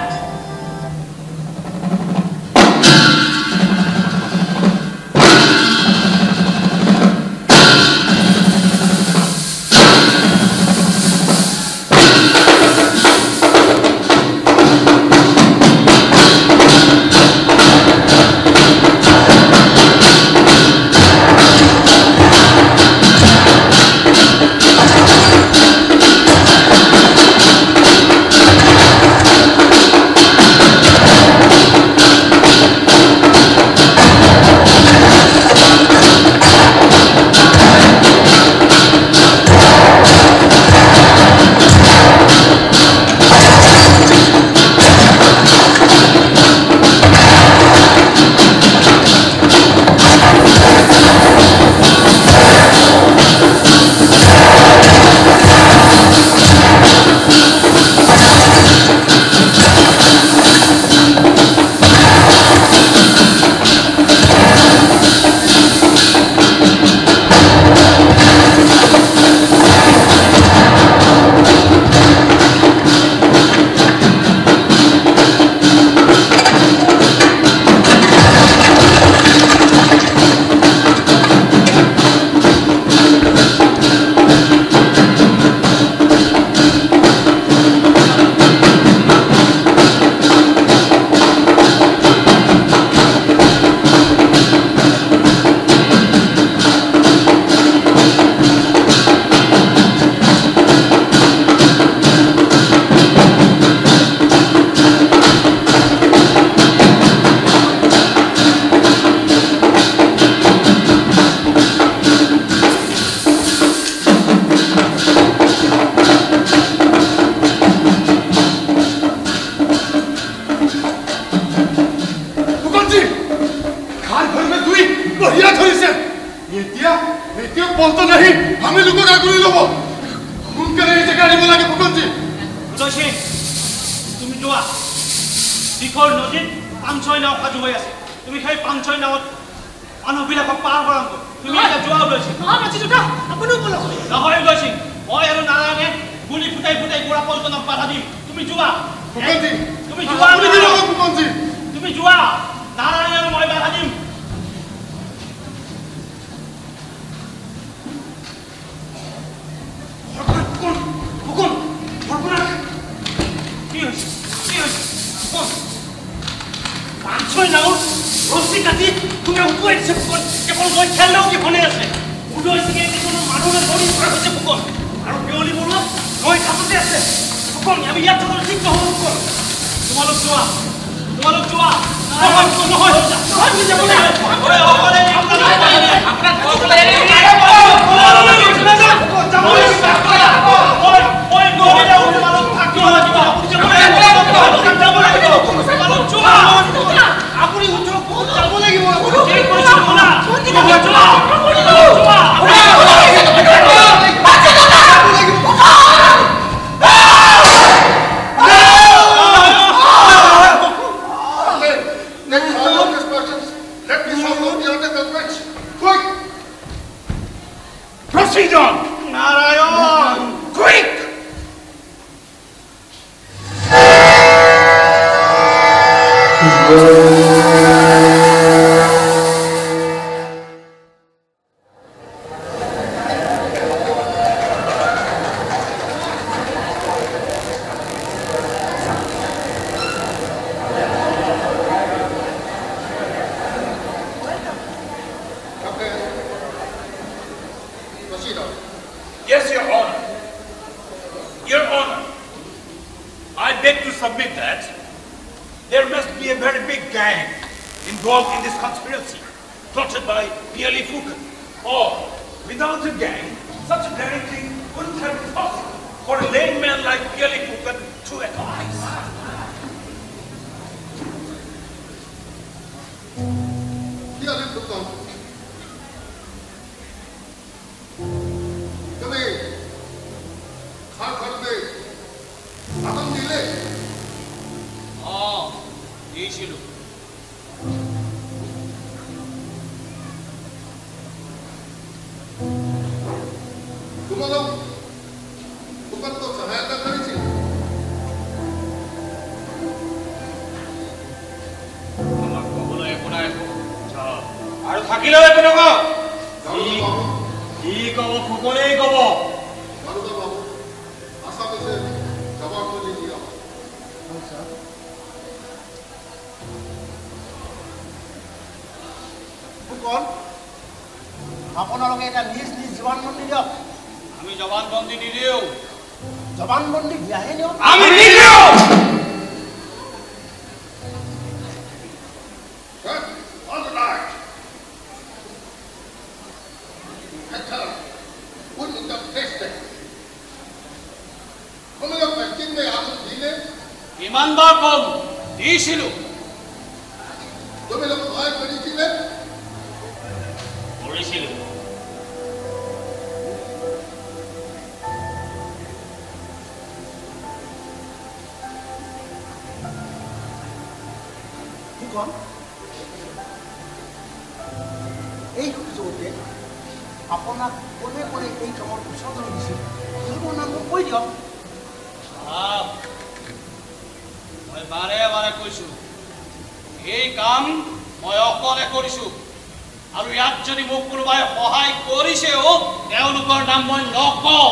যোৱা দিখৰ নদীত 5-6 নাও সাজু হৈ আছে তুমি সেই 5-6 নাৱত মানুহবিলাকক পাৰ কৰাম তুমি এতিয়া যোৱা ওলাইছে নহয় ওলাইছে মই আৰু নাৰায়ণে গুলি ফুটাই ফুটাই গোৰা পল্টনক বাধা দিম তুমি যোৱা তুমি যোৱা নাৰায়ণ আৰু মই বাধা দিম ৰছী কাটি তুমি উঠুৱাই দিছে ফুকন কেৱল মই খেললেও কি শুনি আছে উদয়সিঙে কোনো মানুহে ধৰি কৰা হৈছে ফুকন আৰু পিয়লি বৰুৱা মই কাষতে আছে ফুকন আমি ইয়াত থকাৰ ঠিক নহ'ব ফুকন তোমালোক যোৱা নহয় Yes, Your Honor. Your Honor, I beg to submit that there must be a very big gang involved in this conspiracy, plotted by P.L.E. Fukan. Or, without a gang, such a daring thing wouldn't have been possible for a lame man like P.L.E. Fukan to advise. P.L.E. Fukan, আপোনালোকে এটা নিজ জবানবন্দী দিয়ক আমি জবানবন্দী নিদিওঁ জবানবন্দী দিয়াহে দিয়ক আমি নিদিওঁ ইমানবাৰ কম দিছিলোঁ কৰিছিলোঁ এই সুযোগতে আপোনাক কোনে কোনে এই কামৰ উৎসাহ দিছিল সেইবোৰ নাম মোক কৈ দিয়ক মই বাৰে বাৰে কৈছোঁ এই কাম মই অকলে কৰিছোঁ আৰু ইয়াত যদি মোক কোনোবাই সহায় কৰিছেও তেওঁলোকৰ নাম মই নকওঁ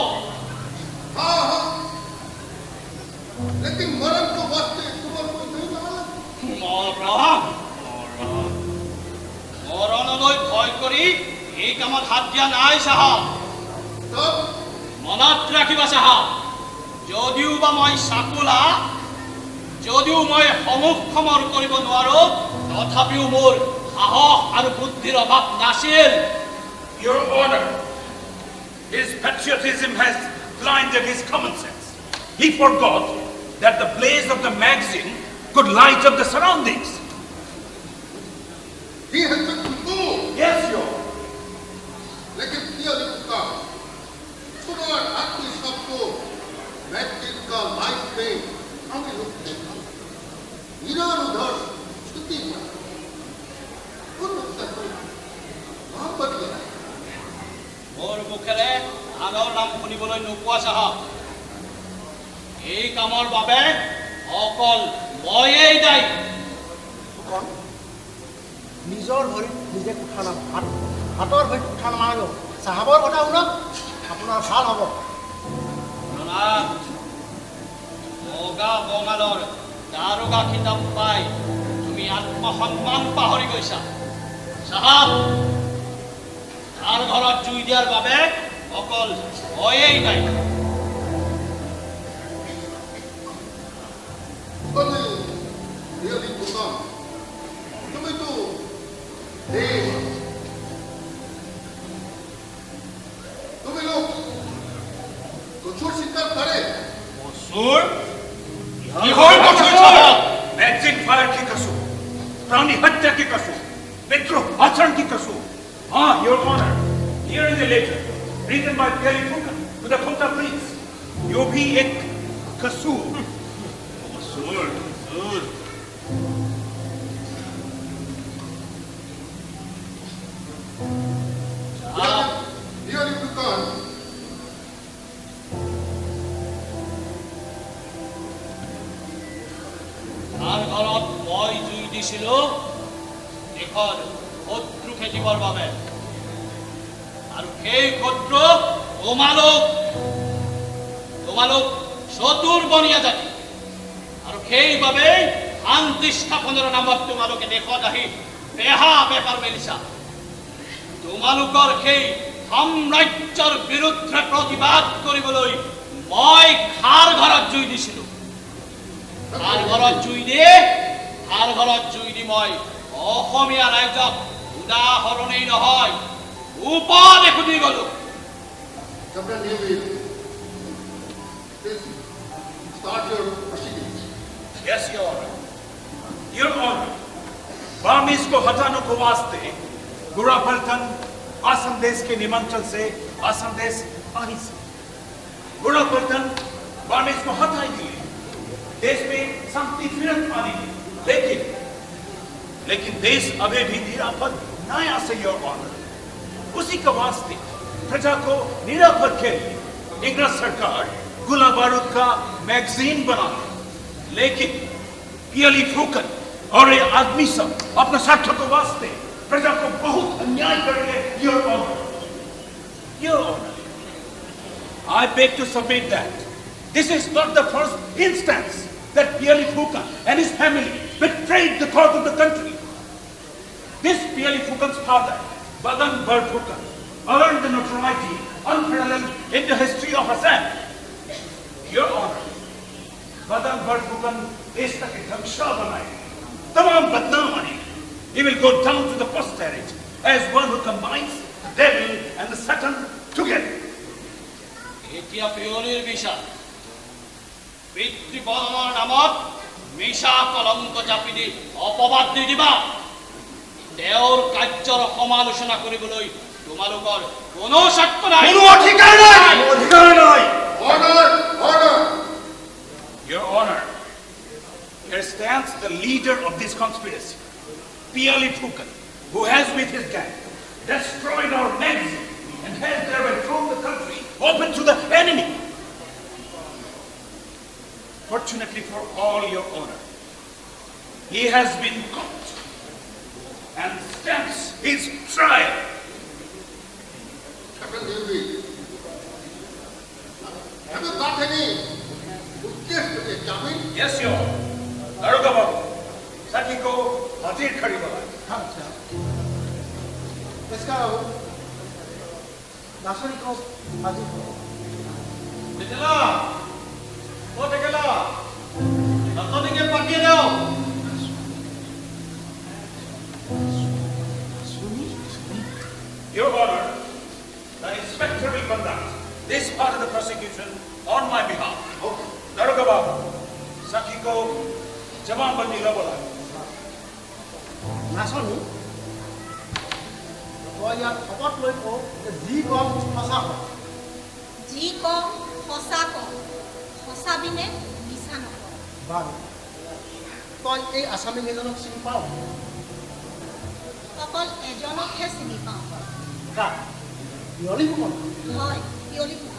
মৰণলৈ ভয় কৰি এই কামত হাত দিয়া নাই চাহাব মনত ৰাখিবা চাহাব যদিও বা মই চাকুলা যদিও মই সমুখ সমৰ কৰিব নোৱাৰো তথাপিও মোৰ সাহস আৰু বুদ্ধিৰ অভাৱ নাছিল Your Honor, his patriotism has blinded his common sense. He forgot that the blaze of the magazine could light up the surroundings. He has been fooled. Yes, Your Honor. लेकिन P.L.E. Fukan, सुनो आत्मी सबको magazine का life में हमें लोग মুখেৰে আনৰ নাম শুনিবলৈ নোপোৱা চাহক এই কামৰ বাবে অকল ময়েই দায়ী নিজৰ ভৰিত নিজে কুঠা নাম হাতৰ ভৰিত কুঠা নামাৰিব চাহাবৰ কথা শুনক আপোনাৰ ভাল হ'ব বগা বঙালৰ দাৰোগা খিতাপ পাই তুমি আত্মসন্মান পাহৰি গৈছা চাহাব তাৰ ঘৰত জুই দিয়াৰ বাবে অকল ময়েই দায়ী मैगजीन फायर की कसूर प्राणी हत्या की कसूर विद्रोह आचरण की कसूर हाँ your honour here is the letter written by Piyali Phukan to the khota prince यो भी एक कसूर कसूर कसूर पियली फुकन তাৰ ঘৰত মই জুই দিছিলোঁ এখন শত্ৰু খেদিবৰ বাবে আৰু সেই শত্ৰু তোমালোক চতুৰ বনীয়া জাতি আৰু সেইবাবেই শান্তি স্থাপনৰ নামত তোমালোকে দেশত আহি বেহা বেপাৰ মেলিছা তোমালোকৰ সেই সাম্ৰাজ্যৰ বিৰুদ্ধে প্ৰতিবাদ কৰিবলৈ মই খাৰ ঘৰত জুই দিছিলোঁ আৰ ঘৰত জুই দি মই অসমীয়া ৰাইজক উদাহৰণেই নহয় উপদেশ দি গলো Captain Neville, please start your proceedings. Yes, Your Honor. Your Honor, Burmese को हटाने को वास्ते गुरा पलटन आसम देश के निमंत्रण से आसम देश आनी से गुरा पलटन बर्मेज को हटाई दिए देश में शांति फिरत आनी लेकिन देश अभी भी निरापद नया से योर ऑनर उसी का वास्ते प्रजा को निरापद के लिए इंग्रज सरकार गोला बारूद का मैगजीन बना लेकिन पियली फुकन और ये आदमी सब अपने स्वार्थ को वास्ते प्रजा को बहुत अन्याय करेंगे your honour I beg to submit that this is not the first instance that Piali Phukan and his family betrayed the cause of the country. This Piali Phukan's father, Badan Bar Phukan, earned the notoriety unparalleled in the history of Assam. Your Honor, Badan Bar Phukan is the Dhaksha Banai. Tamam Badnaam Ani. He will go down to the posterity as one who combines the devil and the Satan together. এতিয়া পিয়লিৰ বিষয় পিতৃপদনৰ নামত মিছা কলংক জাপি দি অপবাদ দি দিবা তেওঁৰ কাৰ্যৰ সমালোচনা কৰিবলৈ তোমালোকৰ কোনো স্বাৰ্থ নাই কোনো অধিকাৰ নাই Order! Your Honor, here stands the leader of this conspiracy, Piali Phukan, who has with his gang destroyed our magazine and has thereby thrown the country open to the enemy. Fortunately for all, Your Honor, he has been caught and stands his trial. Captain Neville, have you got any case to examine? Yes, Your Honor. Daroga Babu, Saki ko hazir khadi bala. अच्छा इसका नासरी को हाजिर करो দেখলা ও দেখলা নতনিকে পাঠিয়ে দাও Your Honor, the inspector will conduct this part of the prosecution on my behalf. Okay. Daroga Babu, Saki ko जमाबंदी ला बोला नासनी तो यार खबर লৈ কো জি কম ফসা হয় যি কম সঁচা কম সঁচাবিনে মিছা নকওঁ বাৰু তই এই আসামী এজনক চিনি পাও অকল এজনকহে চিনি পাওঁ কা পিয়লি ফুকন হয় পিয়লি ফুকন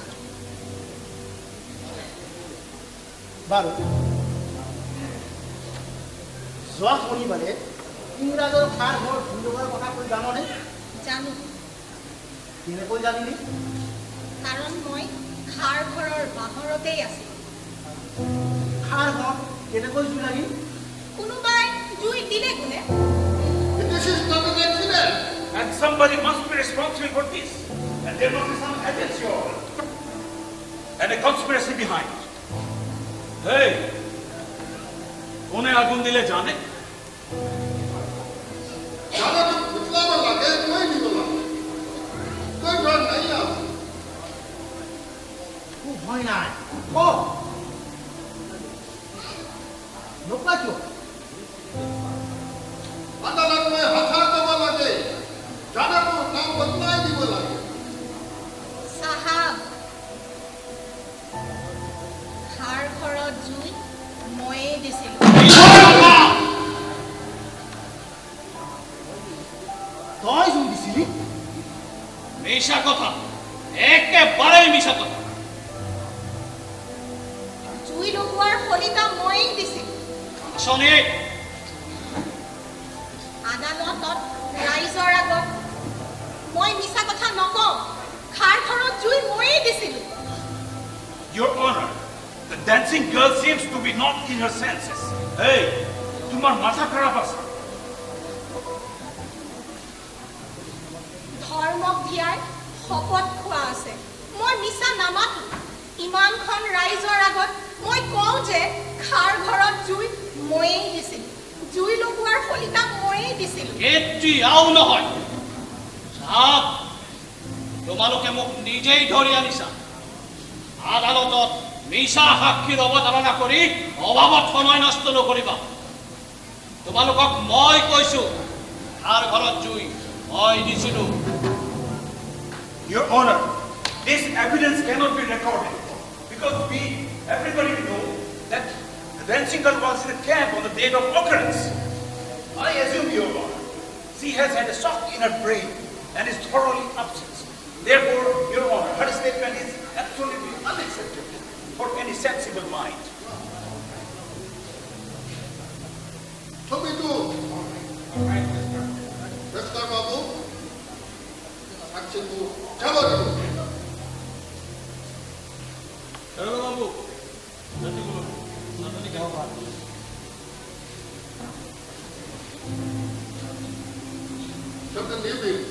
বাৰু যোৱা শনিবাৰে ইংৰাজৰ খাৰ ঘৰ ভুলৱাৰ কথা কৈ জাননে জানো কেনেকৈ জানিলি কাৰণ মই খাৰ ঘৰৰ বাহৰতেই আছিলোঁ খাৰ ঘৰ কেনেকৈ জুই লাগিল কোনোবাই জুই দিলে কোনে This is not an accident. And somebody must be responsible for this. And there must be some agency or and a conspiracy behind. Hey, kone agun dile jane? Jana to butlawa lage, koi nahi bola. Koi डर नहीं है. খুব ভয় নাই ক নোকলা কিয় अदालत में हथा देवा लगे. जाना तो नाम बदलाई दी बोला. साहब खार घৰত জুই ময়ে দিছিলোঁ তই জুই দিছিলি মিছা কথা একেবাৰেই মিছা কথা জুই লগোৱাৰ ফলিতা ময়েই দিছিলোঁ আচনি আদালতত ৰাইজৰ আগত মই মিছা কথা নকওঁ খাৰ ঘৰত জুই ময়েই দিছিলোঁ Your Honor, the dancing girl seems to be not in her senses. Hey, tumar matha kharab ase. ধৰ্মক দিয়াই শপত খোৱা আছে মই মিছা নামাতো ইমানখন ৰাইজৰ আগত মই কওঁ যে খাৰ ঘৰত জুই ময়েই দিছিলোঁ জুই লগোৱাৰ ফলিতা ময়েই দিছিলোঁ এতিয়াও নহয় সাপ তোমালোকে মোক নিজেই ধৰি আনিছা আদালতত মিছা সাক্ষীৰ অৱতাৰণা কৰি অভাৱত সময় নষ্ট নকৰিবা তোমালোকক মই কৈছো খাৰ ঘৰত জুই মই দিছিলোঁ Your Honor, this evidence cannot be recorded because everybody know that the dancing girl was in a camp on the date of occurrence. I assume, Your Honor, she has had a shock in her brain and is thoroughly upset. Therefore, Your Honor, her statement is absolutely unacceptable for any sensible mind. छवि तो रस्ता बाबू action को चलो বাবু Captain Newby,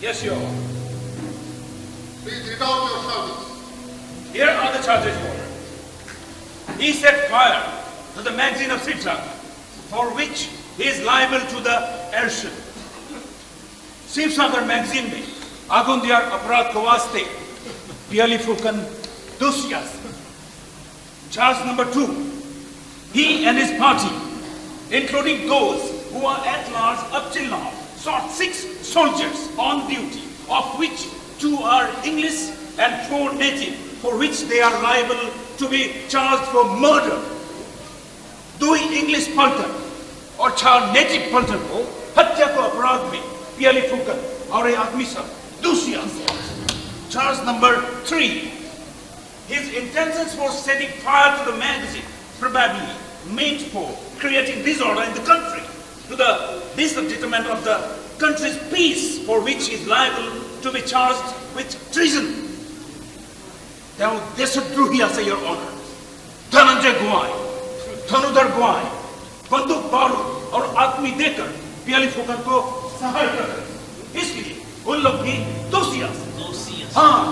Yes, Your Honor. please read out your charges. Here are the charges, Your Honor. He set fire to the magazine of Sitra, for which he is liable to the arson. Sivasagar magazine में आगुन दियार अपराध को वास्ते पियली Phukan दुसियास. Charge number 2. He and his party, including those who are at large up till now, shot 6 soldiers on duty, of which 2 are English and 4 native, for which they are liable to be charged for murder. 2 English पलटन और 4 native पलटन को हत्या को अपराध में पियली फुकन और एक आदमी सब दुसियास. Charge number 3. His intentions for setting fire to the magazine probably meant for creating disorder in the country to the detriment of the country's peace, for which he is liable to be charged with treason. Now, देशद्रोही আছে, Your Honor. Dhananjay गोवाई, धनुधर गोवाई, बंदूक बारूद और आदमी देकर पियली फुकन को सहायता करें. इसलिए उन लोग भी दोषी हैं. हाँ,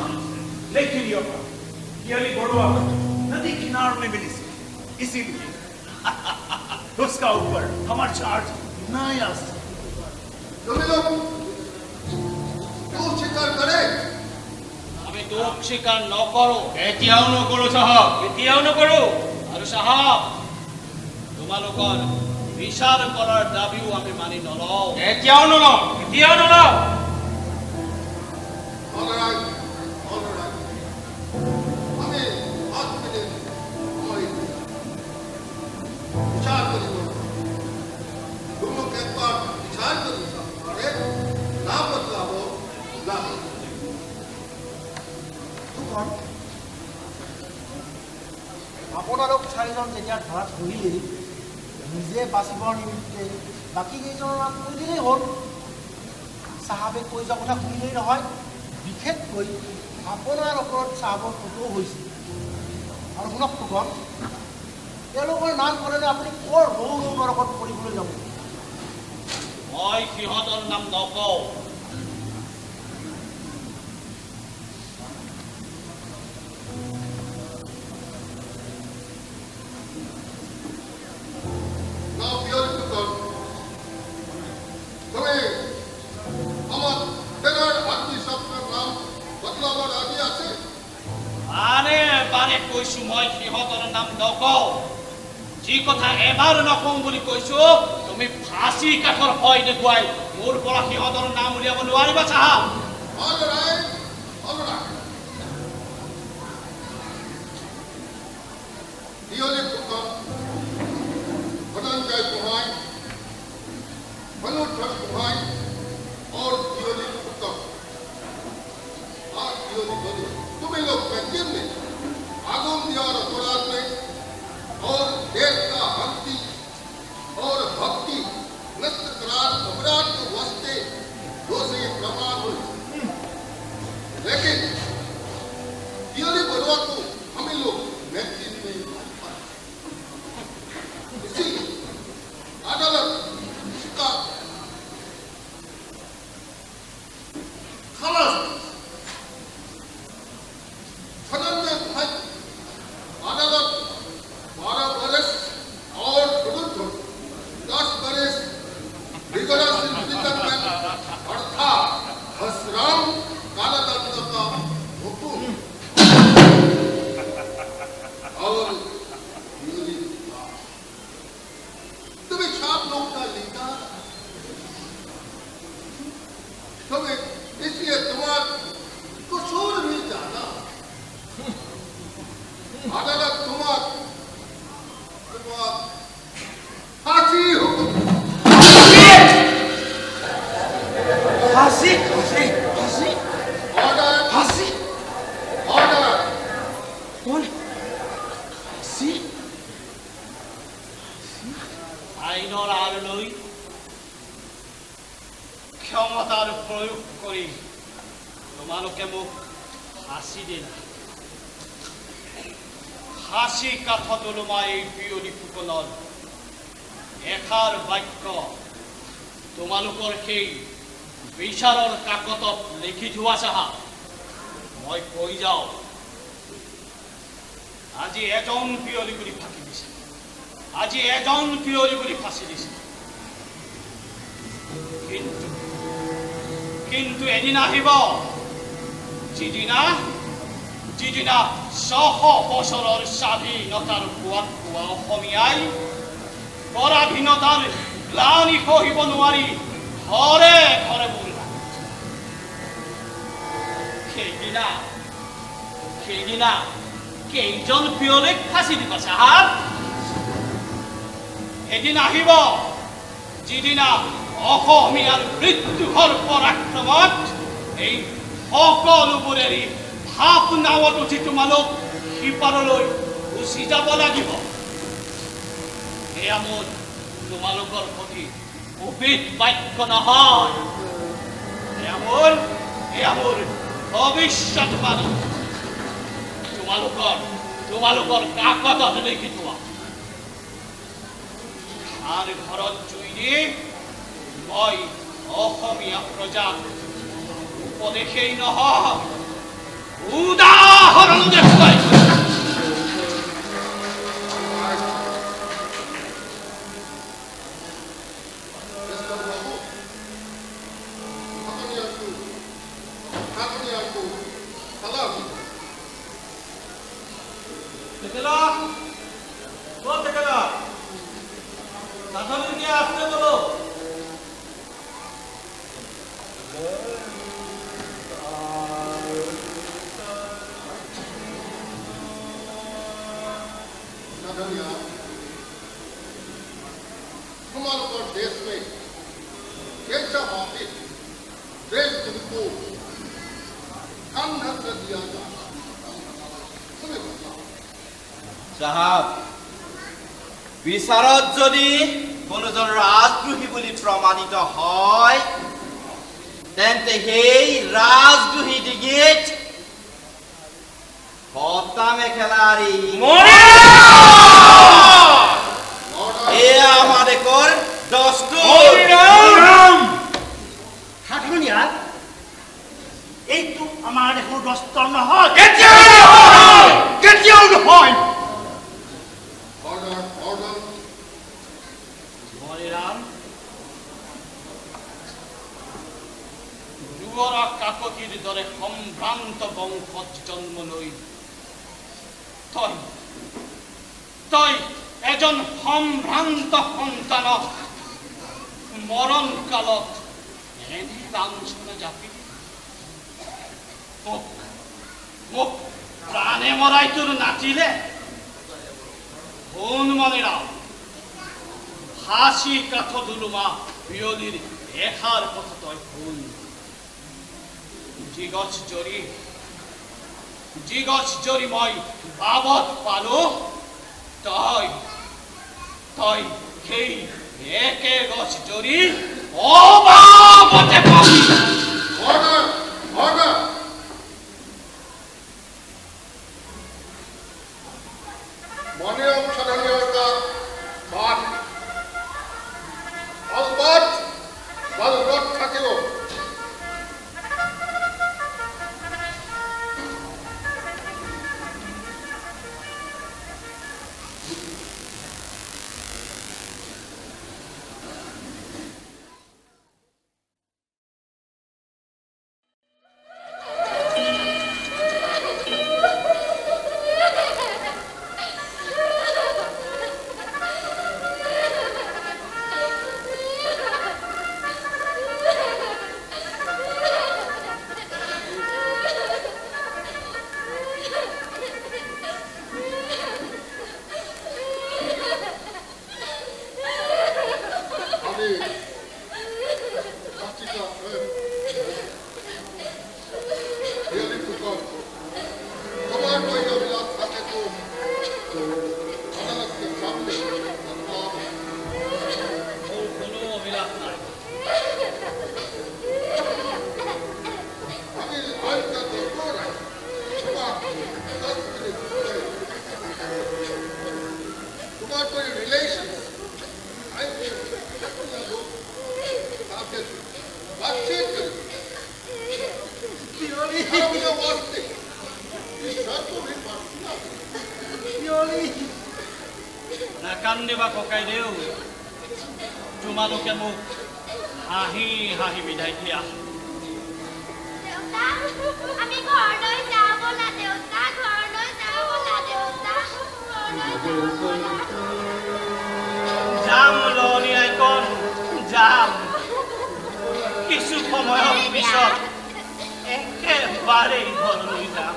लेकिन Your Honor, पियली बड़वा नदी किनार में मिली से, इसीलिए उसका ऊपर हमारा चार्ज नहीं आ सकता. तुम लोग क्यों स्वीकार करें? আমি দুখ স্বীকাৰ নকৰো এতিয়াও নকৰো সাহাব এতিয়াও নকৰো আৰু সাহাব তোমালোকৰ বিচাৰ কৰাৰ দাবীও আমি মানি নলওঁ এতিয়াও নলওঁ All right. हमें आज के दिन हमारी विचार करें. तुम लोग एक बार विचार करें. अरे ना बदलाव ना ফুকন আপোনালোক চাৰিজন যেতিয়া ধৰাত ধৰিলেই নিজে বাচিবৰ নিমিত্তে বাকী কেইজনৰ নাম কৈ দিলেই হ'ল চাহাবে কৈ যোৱা কথা শুনিলেই নহয় বিশেষকৈ আপোনাৰ ওপৰত চাহাবৰ ফটো হৈছিল আৰু শুনক ফুকন তেওঁলোকৰ নাম ক'লেনে আপুনি কৰ ৰৌ নৰকত কৰিবলৈ যাব মই সিহঁতৰ নাম নকওঁ কৈছো মই সিহঁতৰ নাম নকওঁ যি কথা এবাৰ নকওঁ বুলি কৈছো তুমি ফাঁচি কাঠৰ ভয় দেখুৱাই মোৰ পৰা সিহঁতৰ নাম উলিয়াব নোৱাৰিবা চাহাব तुम्हें लोग पेंशन में आगम दिया और अपराध में और देश का भक्ति और भक्ति नष्ट करार अपराध के वास्ते दोषी प्रमाण हुए लेकिन दियोली बरुआ को हमें लोग मैगजीन में इसीलिए अदालत इसका खलास अदालत 12 बरस और विरुद्ध 10 बरस रिगरस इम्प्रिजनमेंट अर्थात हसराम कारादंड का हुक्म और तुम्हें छाप लोग का लिखा तुम्हें इसलिए तुम्हारा कसूर भी जाना अदालत तुम्हारा फांसी हो फांसी फांसी फांसी ऑर्डर फांसी ऑर्डर कौन फांसी আইনৰ আৰলৈ ক্ষমতাৰ প্ৰয়োগ কৰি তোমালোকে মোক ফাঁচি দিলা ফাঁসি কাঠত ওলোমাই এই পিয়লি ফুকনৰ এষাৰ বাক্য তোমালোকৰ সেই বিচাৰৰ কাকতত লিখি থোৱা চাহাব মই কৈ যাওঁ আজি এজন পিয়লি বুলি ফাঁকি দিছে আজি এজন পিয়লি বুলি ফাঁচি দিছে কিন্তু এদিন আহিব যিদিনা 100 বছৰৰ স্বাধীনতাৰ সোৱাদ পোৱা অসমীয়াই পৰাধীনতাৰ গ্লানি সহিব নোৱাৰি ঘৰে ঘৰে বুল সেইদিনা কেইজন পিয়লিক ফাঁচি দিব চাহাব এদিন আহিব যিদিনা অসমীয়াৰ মৃত্যুৰ পৰাক্ৰমত এই সকলোবোৰেৰে হাফ নাৱত উঠি তোমালোক সিপাৰলৈ গুচি যাব লাগিব এয়া মোৰ তোমালোকৰ প্ৰতি অভিত বাক্য নহয় এয়া মোৰ ভৱিষ্যতবাণী তোমালোকৰ কাকতত লিখি থোৱা খাৰ ঘৰত জুই দি মই অসমীয়া প্ৰজাক উপদেশেই নহয় উদাহৰণ দেখুৱাইছো हमारे देश में कैसा वापिस देश को अंधा कर दिया जाता সাহাব বিচাৰত যদি কোনোজন ৰাজদ্ৰোহী বুলি প্ৰমাণিত হয় তেন্তে সেই ৰাজদ্ৰোহী ডিঙিত হত্যা মেখেলাৰী এয়া আমাৰ দেশৰ দস্তুৰ সাধনীয়া এইটো আমাৰ দেশৰ দস্তুৰ নহয় কেতিয়াও নহয় Order, order. মণিৰাম যুৱৰা কাকতিৰ দৰে সম্ভ্ৰান্ত বংশত জন্ম লৈ তই এজন সম্ভ্ৰান্ত সন্তানক মৰণ কালত এনে লাঞ্ছনা জাপি মোক প্ৰাণে মৰাই তোৰ নাতিলে শুন মণিৰাম ফাঁচি কাঠ দুলুমা বিয়লিৰ এষাৰ কথা তই শুন যি গছ জৰি মই বাবত পালো তই সেই একে গছ জৰি অবাবতে পাবি Order, order. মণিৰাম সাধনীয়াৰ বাট অলবাট বালৰত থাকিব নাকান্দিবা ককাইদেউ তোমালোকে মোক হাঁহি হাঁহি বিদায় দিয়া যাম লনি আইকন যাম কিছু সময়ৰ পিছত একেবাৰে ঘৰলৈ যাম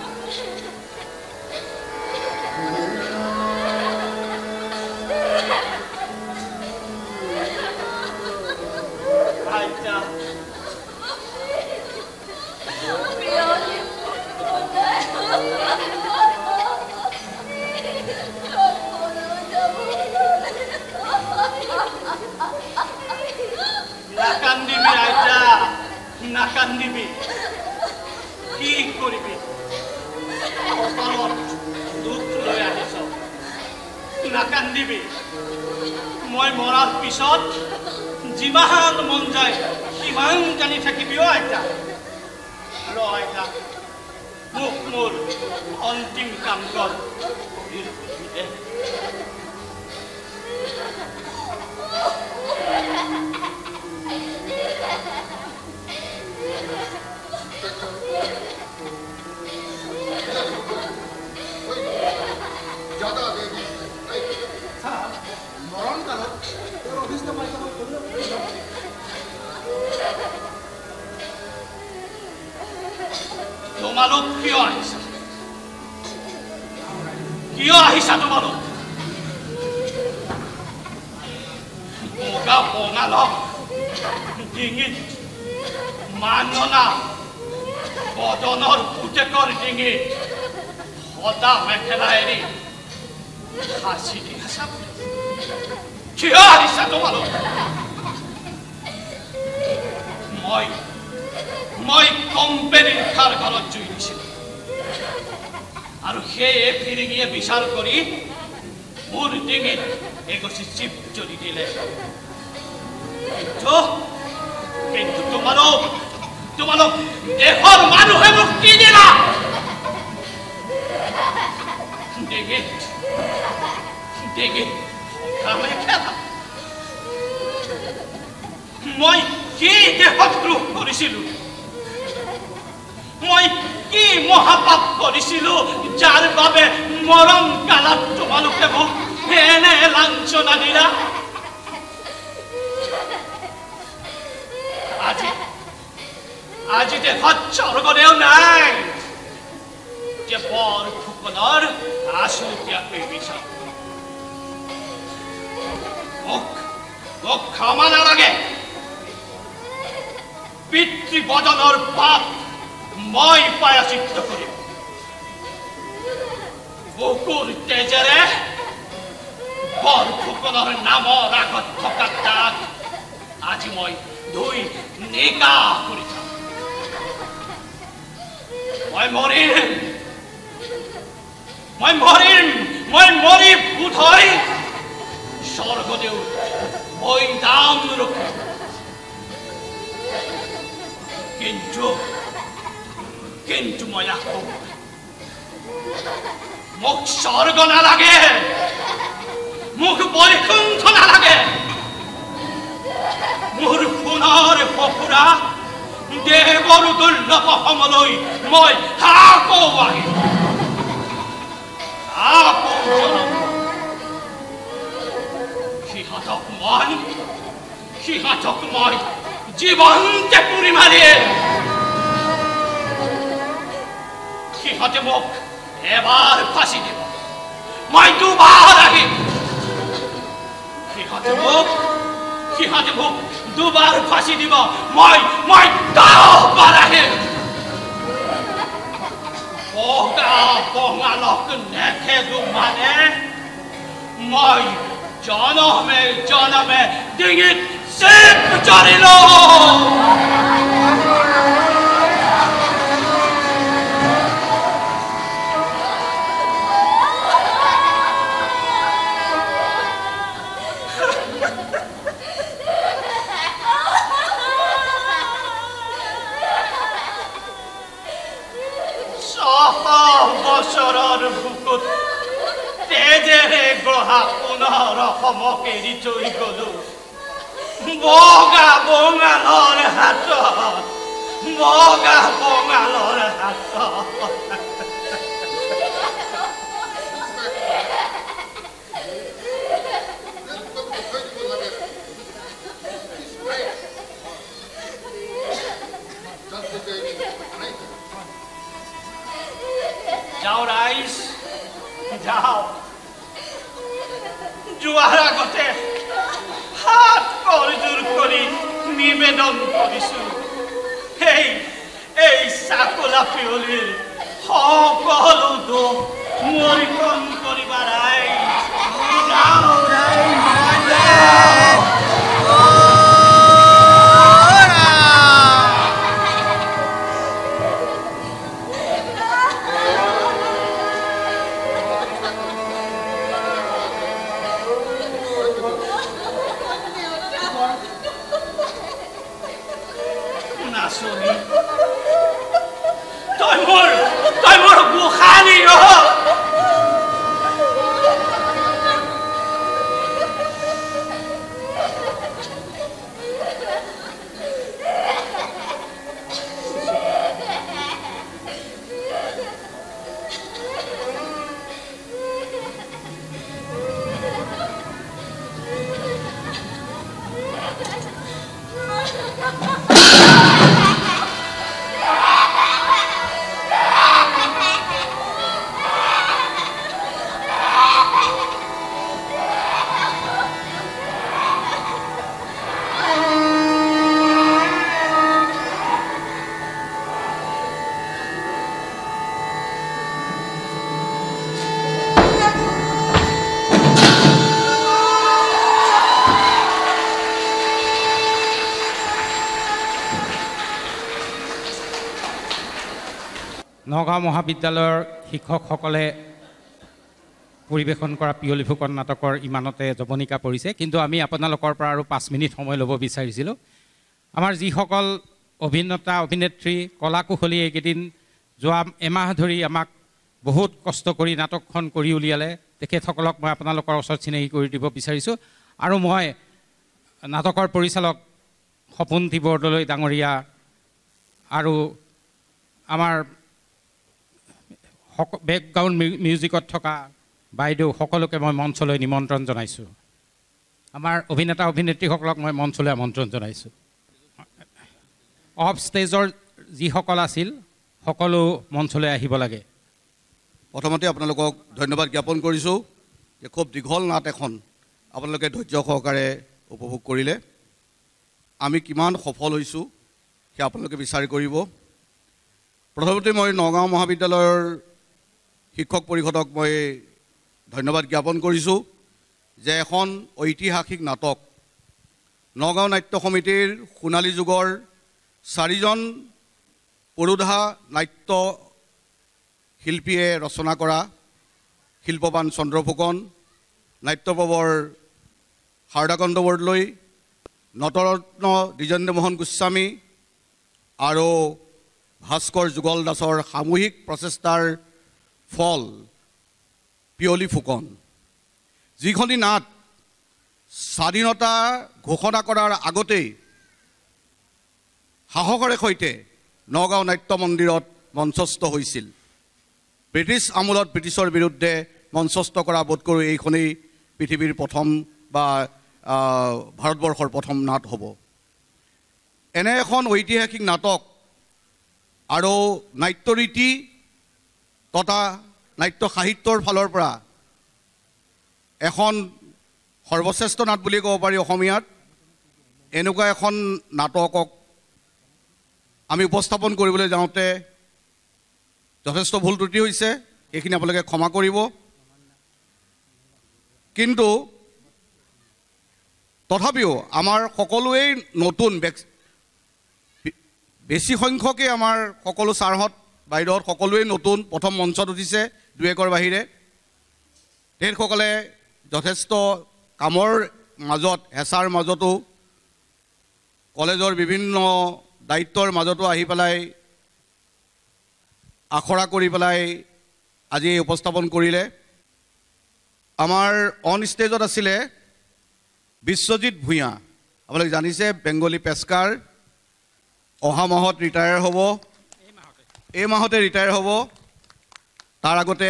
আইতা নাকান্দিবি আইতা নাকান্দিবি কি কৰিবি কপালত দুখ লৈ আহিছ নাকান্দিবি মই মৰাৰ পিছত যিমান মন যায় সিমান জানি থাকিবি অ আইতা ৰ আইতা মোক মোৰ অন্তিম কাম কৰ ज़्यादा दे दी মৰণ কালত তেওঁৰ অভিষ্ট পাইছে তোমালোক কিয় আহিছা তোমালোক বগা বঙালক ডিঙিত মাননা বদনৰ পুতেকৰ ডিঙিত সদা মেখেলা এৰি হাসি আছা কিয় আহিছা তোমালোক মই কোম্পানীৰ কাৰখানাত জুই দিছিলোঁ আৰু সেয়ে ফিৰিঙিয়ে বিচাৰ কৰি মোৰ ডিঙিত এগছি চিপ জ্বলি দিলে কিন্তু তোমালোক দেশৰ মানুহে মোক কি দিলা ডিঙিত খেলা মই কি দেশত দ্ৰোহ কৰিছিলোঁ মই কি মহাপাপ কৰিছিলোঁ যাৰ বাবে মৰম কালত তোমালোকে মোক এনে লাঞ্ছনা দিলা আজি দেশত স্বৰ্গদেউ নাই যে বৰ ফুকনৰ আছুতীয়াকৈ বিচাৰ মোক ক্ষমা নালাগে পিতৃবদনৰ পাপ মই প্ৰায়শ্চিত্ত কৰিম বুকুৰ তেজেৰে বৰ ফুকনৰ নামৰ আগত থকা দাগ আজি মই ধুই নিকাহ কৰি থাম মই মৰি বোধহয় স্বৰ্গদেউ বৈদাম ৰখে কিন্তু মই আকৌ মোক স্বৰ্গ নালাগে মোক বৈকুণ্ঠ নালাগে মোৰ সোণৰ সপোৰা দেৱৰ দুৰ্লভ সমলৈ মই আকৌ আহিম সিহঁতক মই জীৱন্তে পুৰি মাৰিম সিহঁতে মোক এবাৰ ফাঁচি দিব মই দুবাৰ আহিম সিহঁতে মোক দুবাৰ ফাঁচি দিব মই 10বাৰ আহিম বঙালক নেখেদো মানে মই জনমে ডিঙিত চিপ জড়িলো বছৰৰ বুকুত তেজেৰে গঢ়া পুনৰ অসমক এৰি থৈ গলো বগা বঙালৰ হাতত যাও ৰাইজ যাও যোৱাৰ আগতে হাত কৰজোৰ কৰি নিবেদন কৰিছো এই চাকলা পিয়লিৰ সকলো দোষ মৰিকন কৰিবা ৰাইজ যাও তই মোৰ গোসানী নগাঁও মহাবিদ্যালয়ৰ শিক্ষকসকলে পৰিৱেশন কৰা পিয়লি ফুকন নাটকৰ ইমানতে জৱনিকা পৰিছে, কিন্তু আমি আপোনালোকৰ পৰা আৰু 5 মিনিট সময় ল'ব বিচাৰিছিলোঁ। আমাৰ যিসকল অভিনেতা অভিনেত্ৰী কলা কুশলী এইকেইদিন যোৱা এমাহ ধৰি আমাক বহুত কষ্ট কৰি নাটকখন কৰি উলিয়ালে, তেখেতসকলক মই আপোনালোকৰ ওচৰত চিনাকি কৰি দিব বিচাৰিছোঁ। আৰু মই নাটকৰ পৰিচালক সপোনটি বৰদলৈ ডাঙৰীয়া আৰু আমাৰ বেকগ্ৰাউণ্ড মিউজিকত থকা বাইদেউ সকলোকে মই মঞ্চলৈ নিমন্ত্ৰণ জনাইছোঁ। আমাৰ অভিনেতা অভিনেত্ৰীসকলক মই মঞ্চলৈ আমন্ত্ৰণ জনাইছোঁ। অফ ষ্টেজৰ যিসকল আছিল সকলো মঞ্চলৈ আহিব লাগে। প্ৰথমতে আপোনালোকক ধন্যবাদ জ্ঞাপন কৰিছোঁ যে খুব দীঘল নাট এখন আপোনালোকে ধৈৰ্য সহকাৰে উপভোগ কৰিলে। আমি কিমান সফল হৈছোঁ সেয়া আপোনালোকে বিচাৰ কৰিব। প্ৰথমতে মই নগাঁও মহাবিদ্যালয়ৰ শিক্ষক পৰিষদক মই ধন্যবাদ জ্ঞাপন কৰিছোঁ যে এখন ঐতিহাসিক নাটক নগাঁও নাট্য সমিতিৰ সোণালী যুগৰ 4জন পুৰোধা নাট্য শিল্পীয়ে ৰচনা কৰা শিল্পবান চন্দ্ৰ ফুকন, নাট্যপ্ৰবৰ শাৰদাকান্ত বৰদলৈ, নটৰত্ন দ্বিজেন্দ্ৰ মোহন গোস্বামী আৰু ভাস্কৰ যুগল দাসৰ সামূহিক প্ৰচেষ্টাৰ ফল পিয়লি ফুকন, যিখনি নাট স্বাধীনতা ঘোষণা কৰাৰ আগতেই সাহসৰে সৈতে নগাঁও নাট্য মন্দিৰত মঞ্চস্থ হৈছিল। ব্ৰিটিছ আমোলত ব্ৰিটিছৰ বিৰুদ্ধে মঞ্চস্থ কৰা বোধ কৰোঁ এইখনেই পৃথিৱীৰ প্ৰথম বা ভাৰতবৰ্ষৰ প্ৰথম নাট হ'ব। এনে এখন ঐতিহাসিক নাটক আৰু নাট্যৰীতি তথা নাট্য সাহিত্যৰ ফালৰ পৰা এখন সৰ্বশ্ৰেষ্ঠ নাট বুলি ক'ব পাৰি অসমীয়াত। এনেকুৱা এখন নাটকক আমি উপস্থাপন কৰিবলৈ যাওঁতে যথেষ্ট ভুল ত্ৰুটি হৈছে, এইখিনি আপোনালোকে ক্ষমা কৰিব। কিন্তু তথাপিও আমাৰ সকলোৱেই নতুন, বেছি সংখ্যকেই আমাৰ সকলো ছাৰহঁত বাইদেউহঁত সকলোৱেই নতুন, প্ৰথম মঞ্চত উঠিছে 2-1ৰ বাহিৰে। তেখেতসকলে যথেষ্ট কামৰ মাজত হেঁচাৰ মাজতো কলেজৰ বিভিন্ন দায়িত্বৰ মাজতো আহি পেলাই আখৰা কৰি পেলাই আজি উপস্থাপন কৰিলে। আমাৰ অন ষ্টেজত আছিলে বিশ্বজিৎ ভূঞা, আপোনালোকে জানিছে বেংগলী পেস্কাৰ, অহা মাহত ৰিটায়াৰ হ'ব, এই মাহতে ৰিটায়াৰ হ'ব। তাৰ আগতে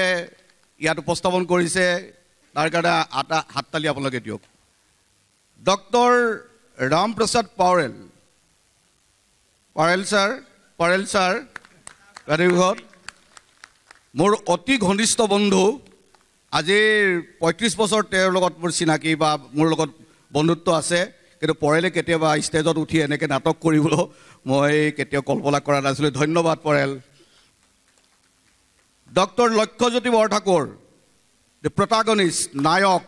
ইয়াত উপস্থাপন কৰিছে, তাৰ কাৰণে হাততালি আপোনালোকে দিয়ক। ডক্টৰ ৰামপ্ৰসাদ পাৰেল ছাৰ গান্ধীঘৰত মোৰ অতি ঘনিষ্ঠ বন্ধু। আজিৰ 35 বছৰ তেওঁৰ লগত মোৰ চিনাকি বা মোৰ লগত বন্ধুত্ব আছে, কিন্তু পৰেলে কেতিয়াবা ষ্টেজত উঠি এনেকৈ নাটক কৰিবলৈ মই কেতিয়াও কল্পনা কৰা নাছিলোঁ। ধন্যবাদ Parel. Doctor Lakshyajyoti Borthakur, the protagonist, নায়ক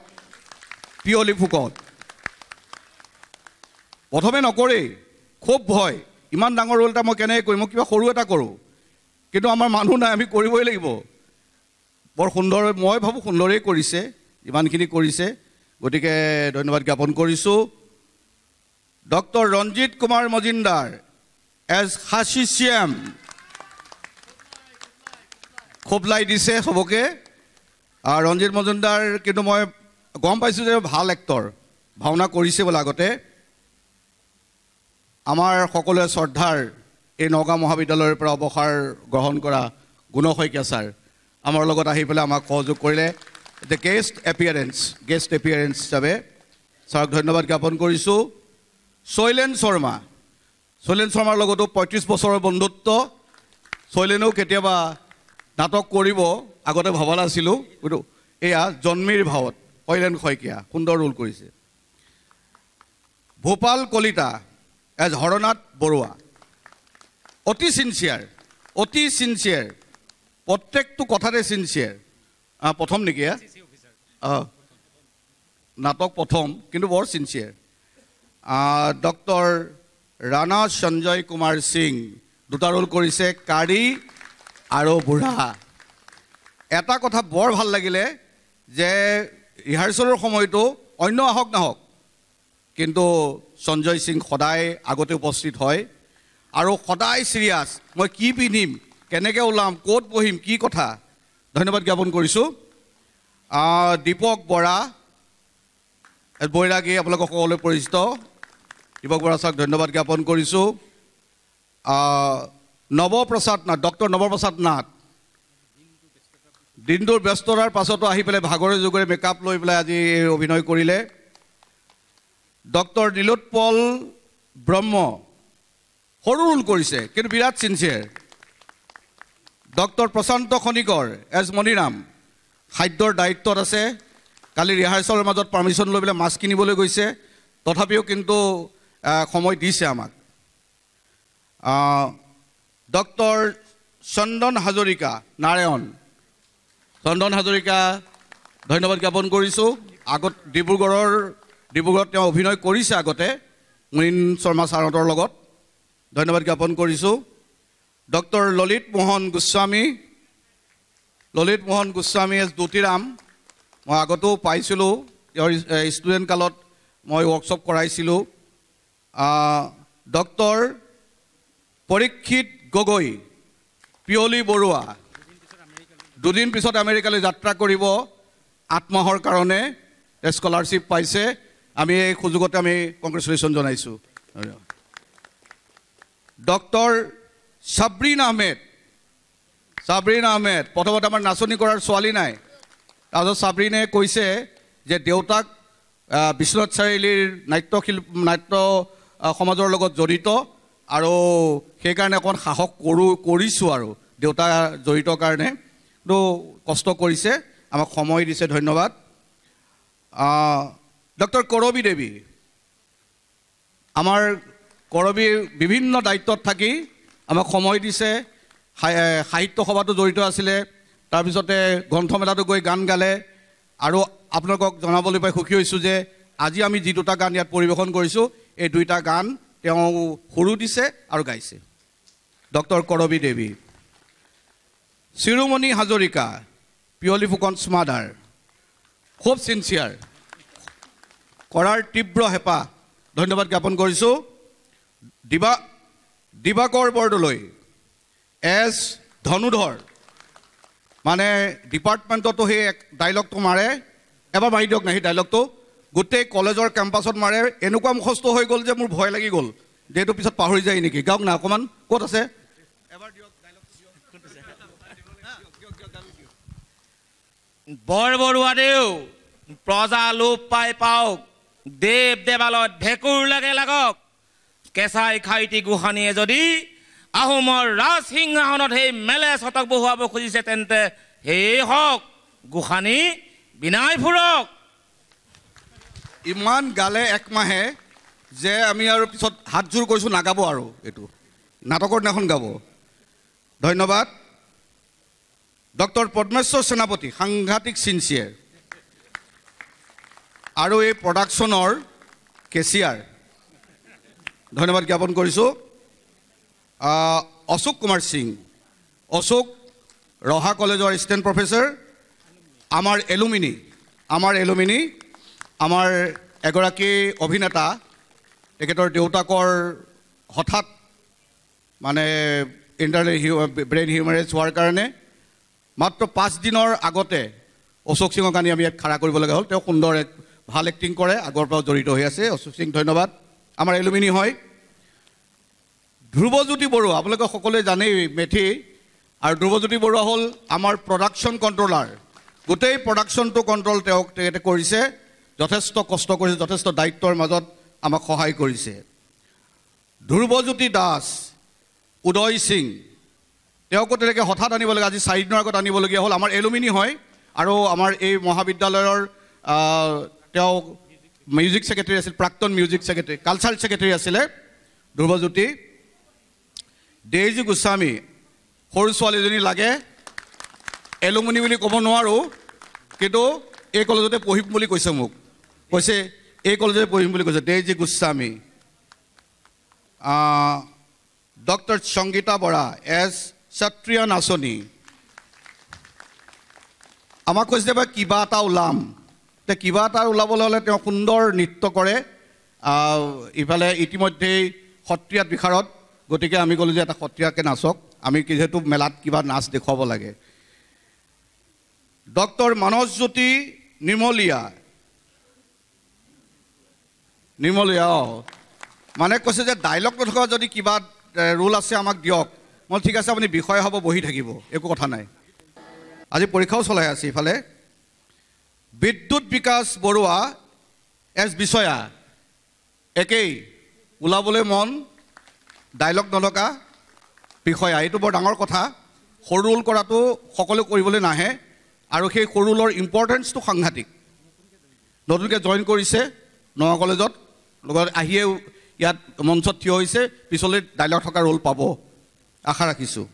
পিয়লি ফুকন। প্ৰথমে নকৰেই, খুব ভয়, ইমান ডাঙৰ ৰোল এটা মই কেনেকৈ কৰিম, মই কিবা সৰু এটা কৰোঁ, কিন্তু আমাৰ মানুহ নাই, আমি কৰিবই লাগিব। বৰ সুন্দৰ, মই ভাবোঁ সুন্দৰেই কৰিছে, ইমানখিনি কৰিছে, গতিকে ধন্যবাদ জ্ঞাপন কৰিছোঁ। ডক্টৰ ৰঞ্জিত কুমাৰ মজিন্দাৰ এজ হাছী শ্যাম, খোবলাই দিছে চবকে। ৰঞ্জিত মজুমদাৰ কিন্তু মই গম পাইছোঁ যে ভাল এক্টৰ, ভাওনা কৰিছে বোলে আগতে। আমাৰ সকলোৱে শ্ৰদ্ধাৰ এই নগাঁও মহাবিদ্যালয়ৰ পৰা অৱসৰ গ্ৰহণ কৰা গুণ শইকীয়া ছাৰ আমাৰ লগত আহি পেলাই আমাক সহযোগ কৰিলে। দ্য গেষ্ট এপিয়াৰেঞ্চ হিচাপে ছাৰক ধন্যবাদ জ্ঞাপন কৰিছোঁ। শৈলেন শৰ্মাৰ লগতো 35 বছৰৰ বন্ধুত্ব। শৈলেনেও কেতিয়াবা নাটক কৰিব আগতে ভবা নাছিলোঁ, কিন্তু এয়া জন্মীৰ ভাৱত শৈলেন শইকীয়া সুন্দৰ ৰোল কৰিছে। ভূপাল কলিতা এজ হৰনাথ বৰুৱা, অতি চিনচিয়াৰ, প্ৰত্যেকটো কথাতে চিনচিয়াৰ। প্ৰথম নেকি নাটক প্ৰথম, কিন্তু বৰ চিনচিয়াৰ। ডক্টৰ ৰাণা সঞ্জয় কুমাৰ সিং দুটা ৰোল কৰিছে, কাৰী আৰু বুঢ়া এটা কথা বৰ ভাল লাগিলে যে ৰিহাৰ্চেলৰ সময়টো অন্য আহক নাহক কিন্তু সঞ্জয় সিং সদায় আগতে উপস্থিত হয় আৰু সদায় সিৰিয়াছ মই কি পিন্ধিম কেনেকৈ ওলাম ক'ত বহিম কি কথা ধন্যবাদ জ্ঞাপন কৰিছোঁ দীপক বৰা বৈৰাগী আপোনালোকক সকলোৱে পৰিচিত দীপক বৰা ছাৰক ধন্যবাদ জ্ঞাপন কৰিছোঁ নৱপ্ৰসাদ নাথ ডক্টৰ নৱপ্ৰসাদ নাথ দিনটোৰ ব্যস্ততাৰ পাছতো আহি পেলাই ভাগৰে যুগৰে মেকআপ লৈ পেলাই আজি অভিনয় কৰিলে ডক্টৰ নীলোৎপল ব্ৰহ্ম সৰু ৰোল কৰিছে কিন্তু বিৰাট চিনচিয়াৰ ডক্টৰ প্ৰশান্ত খনিকৰ এজ মণিৰাম খাদ্যৰ দায়িত্বত আছে কালি ৰিহাৰ্চেলৰ মাজত পাৰ্মিশ্যন লৈ পেলাই মাছ কিনিবলৈ গৈছে তথাপিও কিন্তু সময় দিছে আমাক ডক্টৰ চন্দন হাজৰিকা নাৰায়ণ চন্দন হাজৰিকা ধন্যবাদ জ্ঞাপন কৰিছোঁ আগত ডিব্ৰুগড়ত তেওঁ অভিনয় কৰিছে আগতে মুনীন শৰ্মা ছাৰহঁতৰ লগত ধন্যবাদ জ্ঞাপন কৰিছোঁ ডক্টৰ ললিত মোহন গোস্বামী এজ দ্যুতিৰাম মই আগতেও পাইছিলোঁ তেওঁৰ ষ্টুডেণ্ট কালত মই ৱৰ্কশ্বপ কৰাইছিলোঁ ডক্টৰ পৰীক্ষিত গগৈ পিয়লি বৰুৱা দুদিন পিছত আমেৰিকালৈ যাত্ৰা কৰিব 8 মাহৰ কাৰণে স্কলাৰশ্বিপ পাইছে আমি এই সুযোগতে আমি কংগ্ৰেচুলেশ্যন জনাইছোঁ ডক্টৰ চাবৰিন আহমেদ প্ৰথমতে আমাৰ নাচনি কৰাৰ ছোৱালী নাই তাৰপিছত চাবৰিনে কৈছে যে দেউতাক বিশ্বনাথ চাৰিআলিৰ নাট্য সমাজৰ লগত জড়িত আৰু সেইকাৰণে অকণ সাহস কৰিছোঁ আৰু দেউতা জড়িত কাৰণে তো কষ্ট কৰিছে আমাক সময় দিছে ধন্যবাদ ডক্টৰ কৰবী দেৱী আমাৰ কৰবী বিভিন্ন দায়িত্বত থাকি আমাক সময় দিছে সাহিত্য সভাতো জড়িত আছিলে তাৰপিছতে গ্ৰন্থমেলাটো গৈ গান গালে আৰু আপোনালোকক জনাবলৈ পাই সুখী হৈছোঁ যে আজি আমি যি দুটা গান ইয়াত পৰিৱেশন কৰিছোঁ এই দুইটা গান তেওঁ সুৰো দিছে আৰু গাইছে ডক্টৰ কৰবী দেৱী শিৰোমণি হাজৰিকা পিয়লি ফুকন স্মাদাৰ খুব চিনচিয়াৰ কৰাৰ তীব্ৰ হেঁপাহ ধন্যবাদ জ্ঞাপন কৰিছোঁ দিবাকৰ বৰদলৈ এজ ধনুধৰ মানে ডিপাৰ্টমেণ্টতো সেই ডাইলগটো মাৰে এবাৰ মাৰি দিয়ক নাই সেই ডাইলগটো গোটেই কলেজৰ কেম্পাছত মাৰে এনেকুৱা মুখস্থ হৈ গ'ল যে মোৰ ভয় লাগি গ'ল যে এইটো পিছত পাহৰি যায় নেকি গাওক না অকণমান ক'ত আছে বৰবৰুৱাদেউ প্ৰজা লোপ পাই পাওক দেৱ দেৱালয়ত ভেঁকুৰ লাগে লাগক কেঁচাই খাইটি গোসানীয়ে যদি আহোমৰ ৰাজসিংহাসনত সেই মেলেচ হতক বহুৱাব খুজিছে তেন্তে সেয়ে হওক গোসানী বিনাই ফুৰক ইমান গালে একমাহে যে আমি আৰু পিছত হাতযোৰ কৰিছোঁ নাগাব আৰু এইটো নাটকৰ দিনাখন গাব ধন্যবাদ ডক্টৰ পদ্মেশ্বৰ সেনাপতি সাংঘাতিক চিনচিয়াৰ আৰু এই প্ৰডাকশ্যনৰ কেচিয়াৰ ধন্যবাদ জ্ঞাপন কৰিছোঁ অশোক কুমাৰ সিং অশোক ৰহা কলেজৰ এছিষ্টেণ্ট প্ৰফেচৰ আমাৰ এলুমিনি আমাৰ এগৰাকী অভিনেতা তেখেতৰ দেউতাকৰ হঠাৎ মানে ব্ৰেইন হিউমাৰেজ হোৱাৰ কাৰণে মাত্ৰ 5 দিনৰ আগতে অশোক সিঙক আনি আমি ইয়াত খাৰা কৰিব লগা হ'ল তেওঁ সুন্দৰ এক ভাল এক্টিং কৰে আগৰ পৰাও জড়িত হৈ আছে অশোক সিং ধন্যবাদ আমাৰ এলুমিনি হয় ধ্ৰুৱজ্যোতি বৰুৱা আপোনালোকে সকলোৱে জানেই মেথি আৰু ধ্ৰুৱজ্যোতি বৰুৱা হ'ল আমাৰ প্ৰডাকশ্যন কণ্ট্ৰলাৰ গোটেই প্ৰডাকশ্যনটো কণ্ট্ৰল তেখেতে কৰিছে যথেষ্ট কষ্ট কৰিছে যথেষ্ট দায়িত্বৰ মাজত আমাক সহায় কৰিছে ধ্ৰুৱজ্যোতি দাস উদয় সিং তেওঁকো তেনেকৈ হঠাৎ আনিব লাগে আজি 4 দিনৰ আগত আনিবলগীয়া হ'ল আমাৰ এলুমিনি হয় আৰু আমাৰ এই মহাবিদ্যালয়ৰ তেওঁ মিউজিক ছেক্ৰেটাৰী আছিল প্ৰাক্তন মিউজিক ছেক্ৰেটাৰী কালচাৰেল ছেক্ৰেটাৰী আছিলে ধ্ৰুৱজ্যোতি ডেইজি গোস্বামী সৰু ছোৱালীজনী লাগে এলুমিনি বুলি ক'ব নোৱাৰোঁ কিন্তু এই কলেজতে পঢ়িম বুলি কৈছে মোক কৈছে এই কলেজতে পঢ়িম বুলি কৈছে Daisy Goswami doctor Sangita Bora as ক্ষত্ৰিয় নাচনী আমাক কৈছে বা কিবা এটা ওলাম তে কিবা এটা ওলাবলৈ হ'লে তেওঁ সুন্দৰ নৃত্য কৰে ইফালে ইতিমধ্যেই সত্ৰীয়া বিশাৰদ গতিকে আমি ক'লোঁ যে এটা সত্ৰীয়াকৈ নাচক আমি যিহেতু মেলাত কিবা নাচ দেখুৱাব লাগে ডক্টৰ মানসজ্যোতি নিৰ্মলীয়া মানে কৈছে যে ডাইলগ নথকা যদি কিবা ৰোল আছে আমাক দিয়ক মই ঠিক আছে আপুনি বিষয় হ'ব বহি থাকিব একো কথা নাই আজি পৰীক্ষাও চলাই আছে ইফালে বিদ্যুৎ বিকাশ বৰুৱা এছ বিষয়া একেই ওলাবলৈ মন ডাইলগ নলগা বিষয়া এইটো বৰ ডাঙৰ কথা সৰু ৰোল কৰাটো সকলোৱে কৰিবলৈ নাহে আৰু সেই সৰু ৰোলৰ ইম্পৰ্টেঞ্চটো সাংঘাতিক নতুনকৈ জইন কৰিছে নগাঁও কলেজত লগত আহিয়ে ইয়াত মঞ্চত থিয় হৈছে পিছলৈ ডাইলগ থকা ৰোল পাব আশা ৰাখিছোঁ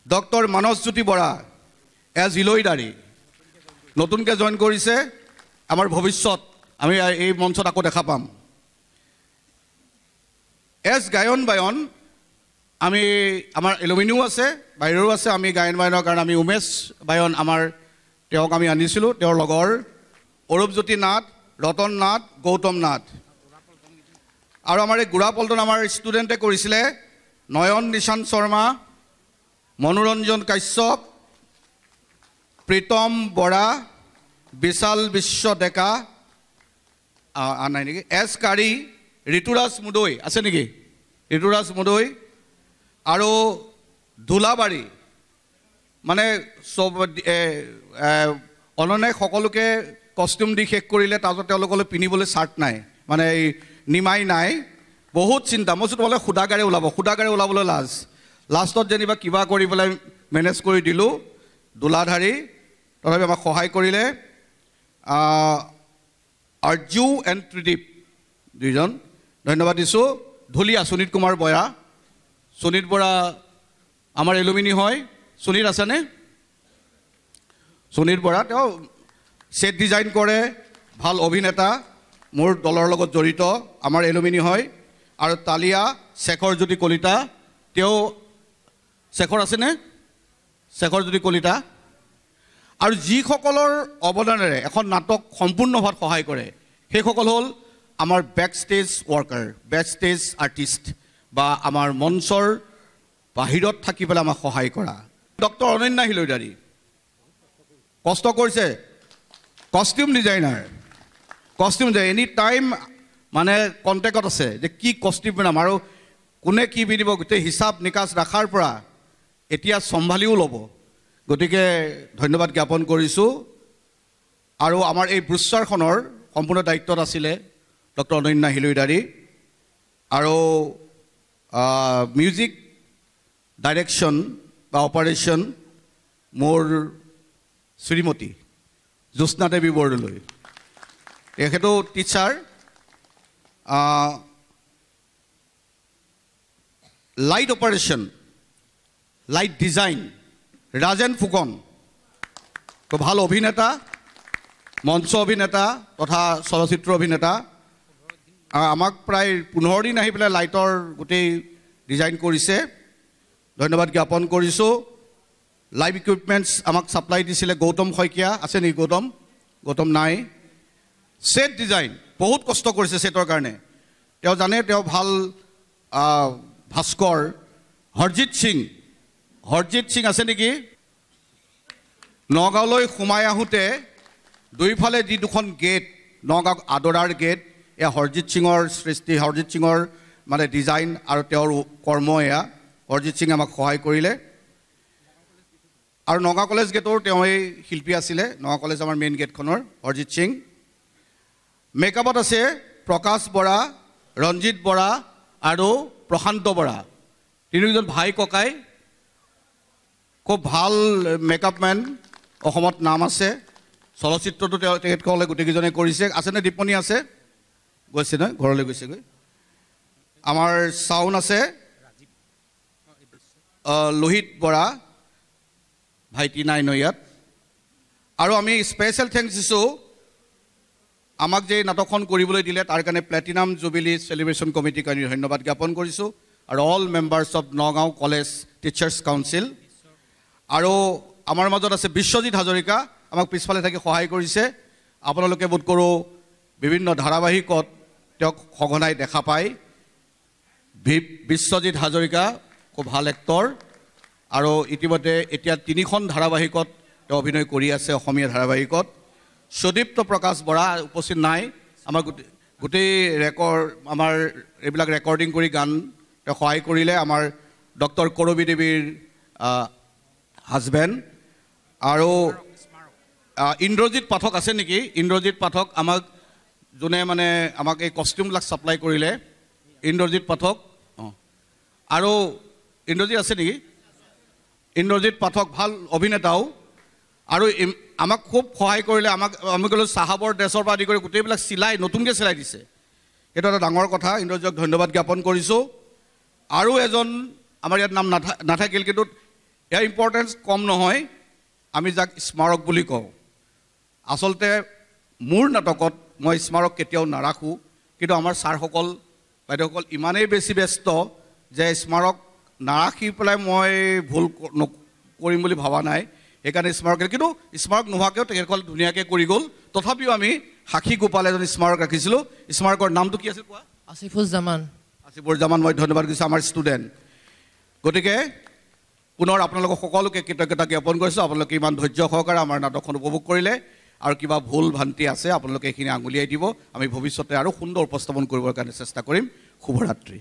ডক্টৰ মানসজ্যোতি বৰা এজ ইলৈদাৰী নতুনকৈ জইন কৰিছে আমাৰ ভৱিষ্যত আমি এই মঞ্চত আকৌ দেখা পাম এজ গায়ন বায়ন আমি আমাৰ এলুমিনিও আছে বাহিৰৰো আছে আমি গায়ন বায়নৰ কাৰণে আমি উমেশ বায়ন আমাৰ তেওঁক আমি আনিছিলোঁ তেওঁৰ লগৰ অৰূপজ্যোতি নাথ ৰতন নাথ গৌতম নাথ আৰু আমাৰ এই গুড়াপল্টন আমাৰ ষ্টুডেণ্টে কৰিছিলে নয়ন নিশান শৰ্মা মনোৰঞ্জন কাশ্যপ প্ৰীতম বৰা বিশাল বিশ্ব ডেকা নাই নেকি এছ কাৰী ঋতুৰাজ মুদৈ আছে নেকি ঋতুৰাজ মুদৈ আৰু ধুলাবাৰী মানে চব অনন্যাই সকলোকে কষ্টিউম দি শেষ কৰিলে তাৰপিছত তেওঁলোকলৈ পিন্ধিবলৈ চাৰ্ট নাই মানে এই নিমাই নাই বহুত চিন্তা মই তোমালোকে সুদাগাৰে ওলাবলৈ লাষ্টত যেনিবা কিবা কৰি পেলাই মেনেজ কৰি দিলোঁ দোলাধাৰী তথাপি আমাক সহায় কৰিলে আৰ্জু এণ্ড ত্ৰিদীপ দুইজন ধন্যবাদ দিছোঁ ঢুলীয়া সুনীত কুমাৰ বৰা সুনীত বৰা আমাৰ এলুমিনি হয় সুনীত আছেনে সুনীত বৰা তেওঁ ছেট ডিজাইন কৰে ভাল অভিনেতা মোৰ দলৰ লগত জড়িত আমাৰ এলুমিনি হয় আৰু তালিয়া শেখৰ জ্যোতি কলিতা তেওঁ শেখৰ আছেনে শেখৰ জ্যোতি কলিতা আৰু যিসকলৰ অৱদানেৰে এখন নাটক সম্পূৰ্ণ হোৱাত সহায় কৰে সেইসকল হ'ল আমাৰ backstage worker backstage artist বা আমাৰ মঞ্চৰ বাহিৰত থাকি পেলাই আমাক সহায় কৰা ডক্টৰ অনন্যা হিলৈদাৰী কষ্ট কৰিছে কষ্টিউম ডিজাইনাৰ এনি টাইম মানে কণ্টেক্টত আছে যে কি কষ্টিউম বনাম আৰু কোনে কি পিন্ধিব গোটেই হিচাপ নিকাচ ৰখাৰ পৰা এতিয়া চম্ভালিও ল'ব গতিকে ধন্যবাদ জ্ঞাপন কৰিছোঁ আৰু আমাৰ এই ব্ৰুচাৰখনৰ সম্পূৰ্ণ দায়িত্বত আছিলে ডক্টৰ অনন্যা হিলৈদাৰী আৰু মিউজিক ডাইৰেকশ্যন বা অপাৰেশ্যন মোৰ শ্ৰীমতী জ্যোৎস্না দেৱী বৰদলৈ তেখেতো teacher light operation light design Rajen Phukan ভাল অভিনেতা মঞ্চ অভিনেতা তথা চলচ্চিত্ৰ অভিনেতা আমাক প্ৰায় 15 দিন আহি পেলাই লাইটৰ গোটেই ডিজাইন কৰিছে ধন্যবাদ জ্ঞাপন কৰিছোঁ লাইভ ইকুইপমেণ্টছ আমাক ছাপ্লাই দিছিলে গৌতম শইকীয়া আছে নেকি গৌতম নাই ছেট ডিজাইন বহুত কষ্ট কৰিছে ছেটৰ কাৰণে তেওঁ জানে তেওঁ ভাল ভাস্কৰ হৰজিৎ সিং আছে নেকি নগাঁৱলৈ সোমাই আহোঁতে দুইফালে যি দুখন গেট নগাঁও আদৰাৰ গেট এয়া হৰজিৎ সিঙৰ সৃষ্টি হৰজিৎ সিঙৰ মানে ডিজাইন আৰু তেওঁৰ কৰ্ম এয়া হৰজিৎ সিঙে আমাক সহায় কৰিলে আৰু নগাঁও কলেজ গেটৰ তেওঁই শিল্পী আছিলে নগাঁও কলেজ আমাৰ মেইন গেটখনৰ হৰজিৎ সিং মেকআপত আছে প্ৰকাশ বৰা ৰঞ্জিত বৰা আৰু প্ৰশান্ত বৰা তিনিজন ভাই ককাই খুব ভাল মেকআপমেন অসমত নাম আছে চলচ্চিত্ৰটো তেখেতসকলে গোটেইকেইজনে কৰিছে আছেনে দীপমণি আছে গৈছে নহয় ঘৰলৈ গৈছেগৈ আমাৰ চাউণ্ড আছে লোহিত বৰা ভাইটি নাই ন ইয়াত আৰু আমি স্পেচিয়েল থেংকছ দিছোঁ আমাক যে নাটকখন কৰিবলৈ দিলে তাৰ কাৰণে প্লেটিনাম জুবিলি চেলিব্ৰেশ্যন কমিটিক আমি ধন্যবাদ জ্ঞাপন কৰিছোঁ আৰু all members of Nagaon college teachers council আৰু আমাৰ মাজত আছে বিশ্বজিৎ হাজৰিকা আমাক পিছফালে থাকি সহায় কৰিছে আপোনালোকে বোধ কৰোঁ বিভিন্ন ধাৰাবাহিকত তেওঁক সঘনাই দেখা পায় বিশ্বজিৎ হাজৰিকা খুব ভাল এক্টৰ আৰু ইতিমধ্যে এতিয়া 3খন ধাৰাবাহিকত তেওঁ অভিনয় কৰি আছে অসমীয়া ধাৰাবাহিকত সুদীপ্ত প্ৰকাশ বৰা উপস্থিত নাই আমাৰ গোটেই আমাৰ এইবিলাক ৰেকৰ্ডিং কৰি গান তেওঁ সহায় কৰিলে আমাৰ ডক্টৰ কৰবী দেৱীৰ হাজবেণ্ড আৰু ইন্দ্ৰজিৎ পাঠক আছে নেকি ইন্দ্ৰজিৎ পাঠক আমাক যোনে মানে আমাক এই কষ্টিউমবিলাক ছাপ্লাই কৰিলে ইন্দ্ৰজিৎ পাঠক আৰু ইন্দ্ৰজিৎ আছে নেকি ইন্দ্ৰজিৎ পাঠক ভাল অভিনেতাও আৰু আমাক খুব সহায় কৰিলে আমি ক'লোঁ চাহাবৰ ড্ৰেছৰ পৰা আদি কৰি গোটেইবিলাক চিলাই নতুনকৈ চিলাই দিছে সেইটো এটা ডাঙৰ কথা ইন্দ্ৰজিৎক ধন্যবাদ জ্ঞাপন কৰিছোঁ আৰু এজন আমাৰ ইয়াত নাম নাথাকিল কিন্তু ইয়াৰ ইম্পৰ্টেঞ্চ কম নহয় আমি যাক স্মাৰক বুলি কওঁ আচলতে মোৰ নাটকত মই স্মাৰক কেতিয়াও নাৰাখোঁ কিন্তু আমাৰ ছাৰসকল বাইদেউসকল ইমানেই বেছি ব্যস্ত যে স্মাৰক নাৰাখি পেলাই মই ভুল কৰিম বুলি ভবা নাই সেইকাৰণে স্মাৰক কিন্তু স্মাৰক নোহোৱাকৈও তেখেতসকল ধুনীয়াকৈ কৰি গ'ল তথাপিও আমি সাক্ষী গোপাল এজন স্মাৰক ৰাখিছিলোঁ স্মাৰকৰ নামটো কি আছিল কোৱা আসিফুজ্জামান মই ধন্যবাদ দিছোঁ আমাৰ ষ্টুডেণ্ট গতিকে পুনৰ আপোনালোকক সকলোকে কৃতজ্ঞতা জ্ঞাপন কৰিছোঁ আপোনালোকে ইমান ধৈৰ্য সহকাৰে আমাৰ নাটকখন উপভোগ কৰিলে আৰু কিবা ভুল ভ্ৰান্তি আছে আপোনালোকে এইখিনি আঙুলিয়াই দিব আমি ভৱিষ্যতে আৰু সুন্দৰ উপস্থাপন কৰিবৰ কাৰণে চেষ্টা কৰিম শুভৰাত্ৰি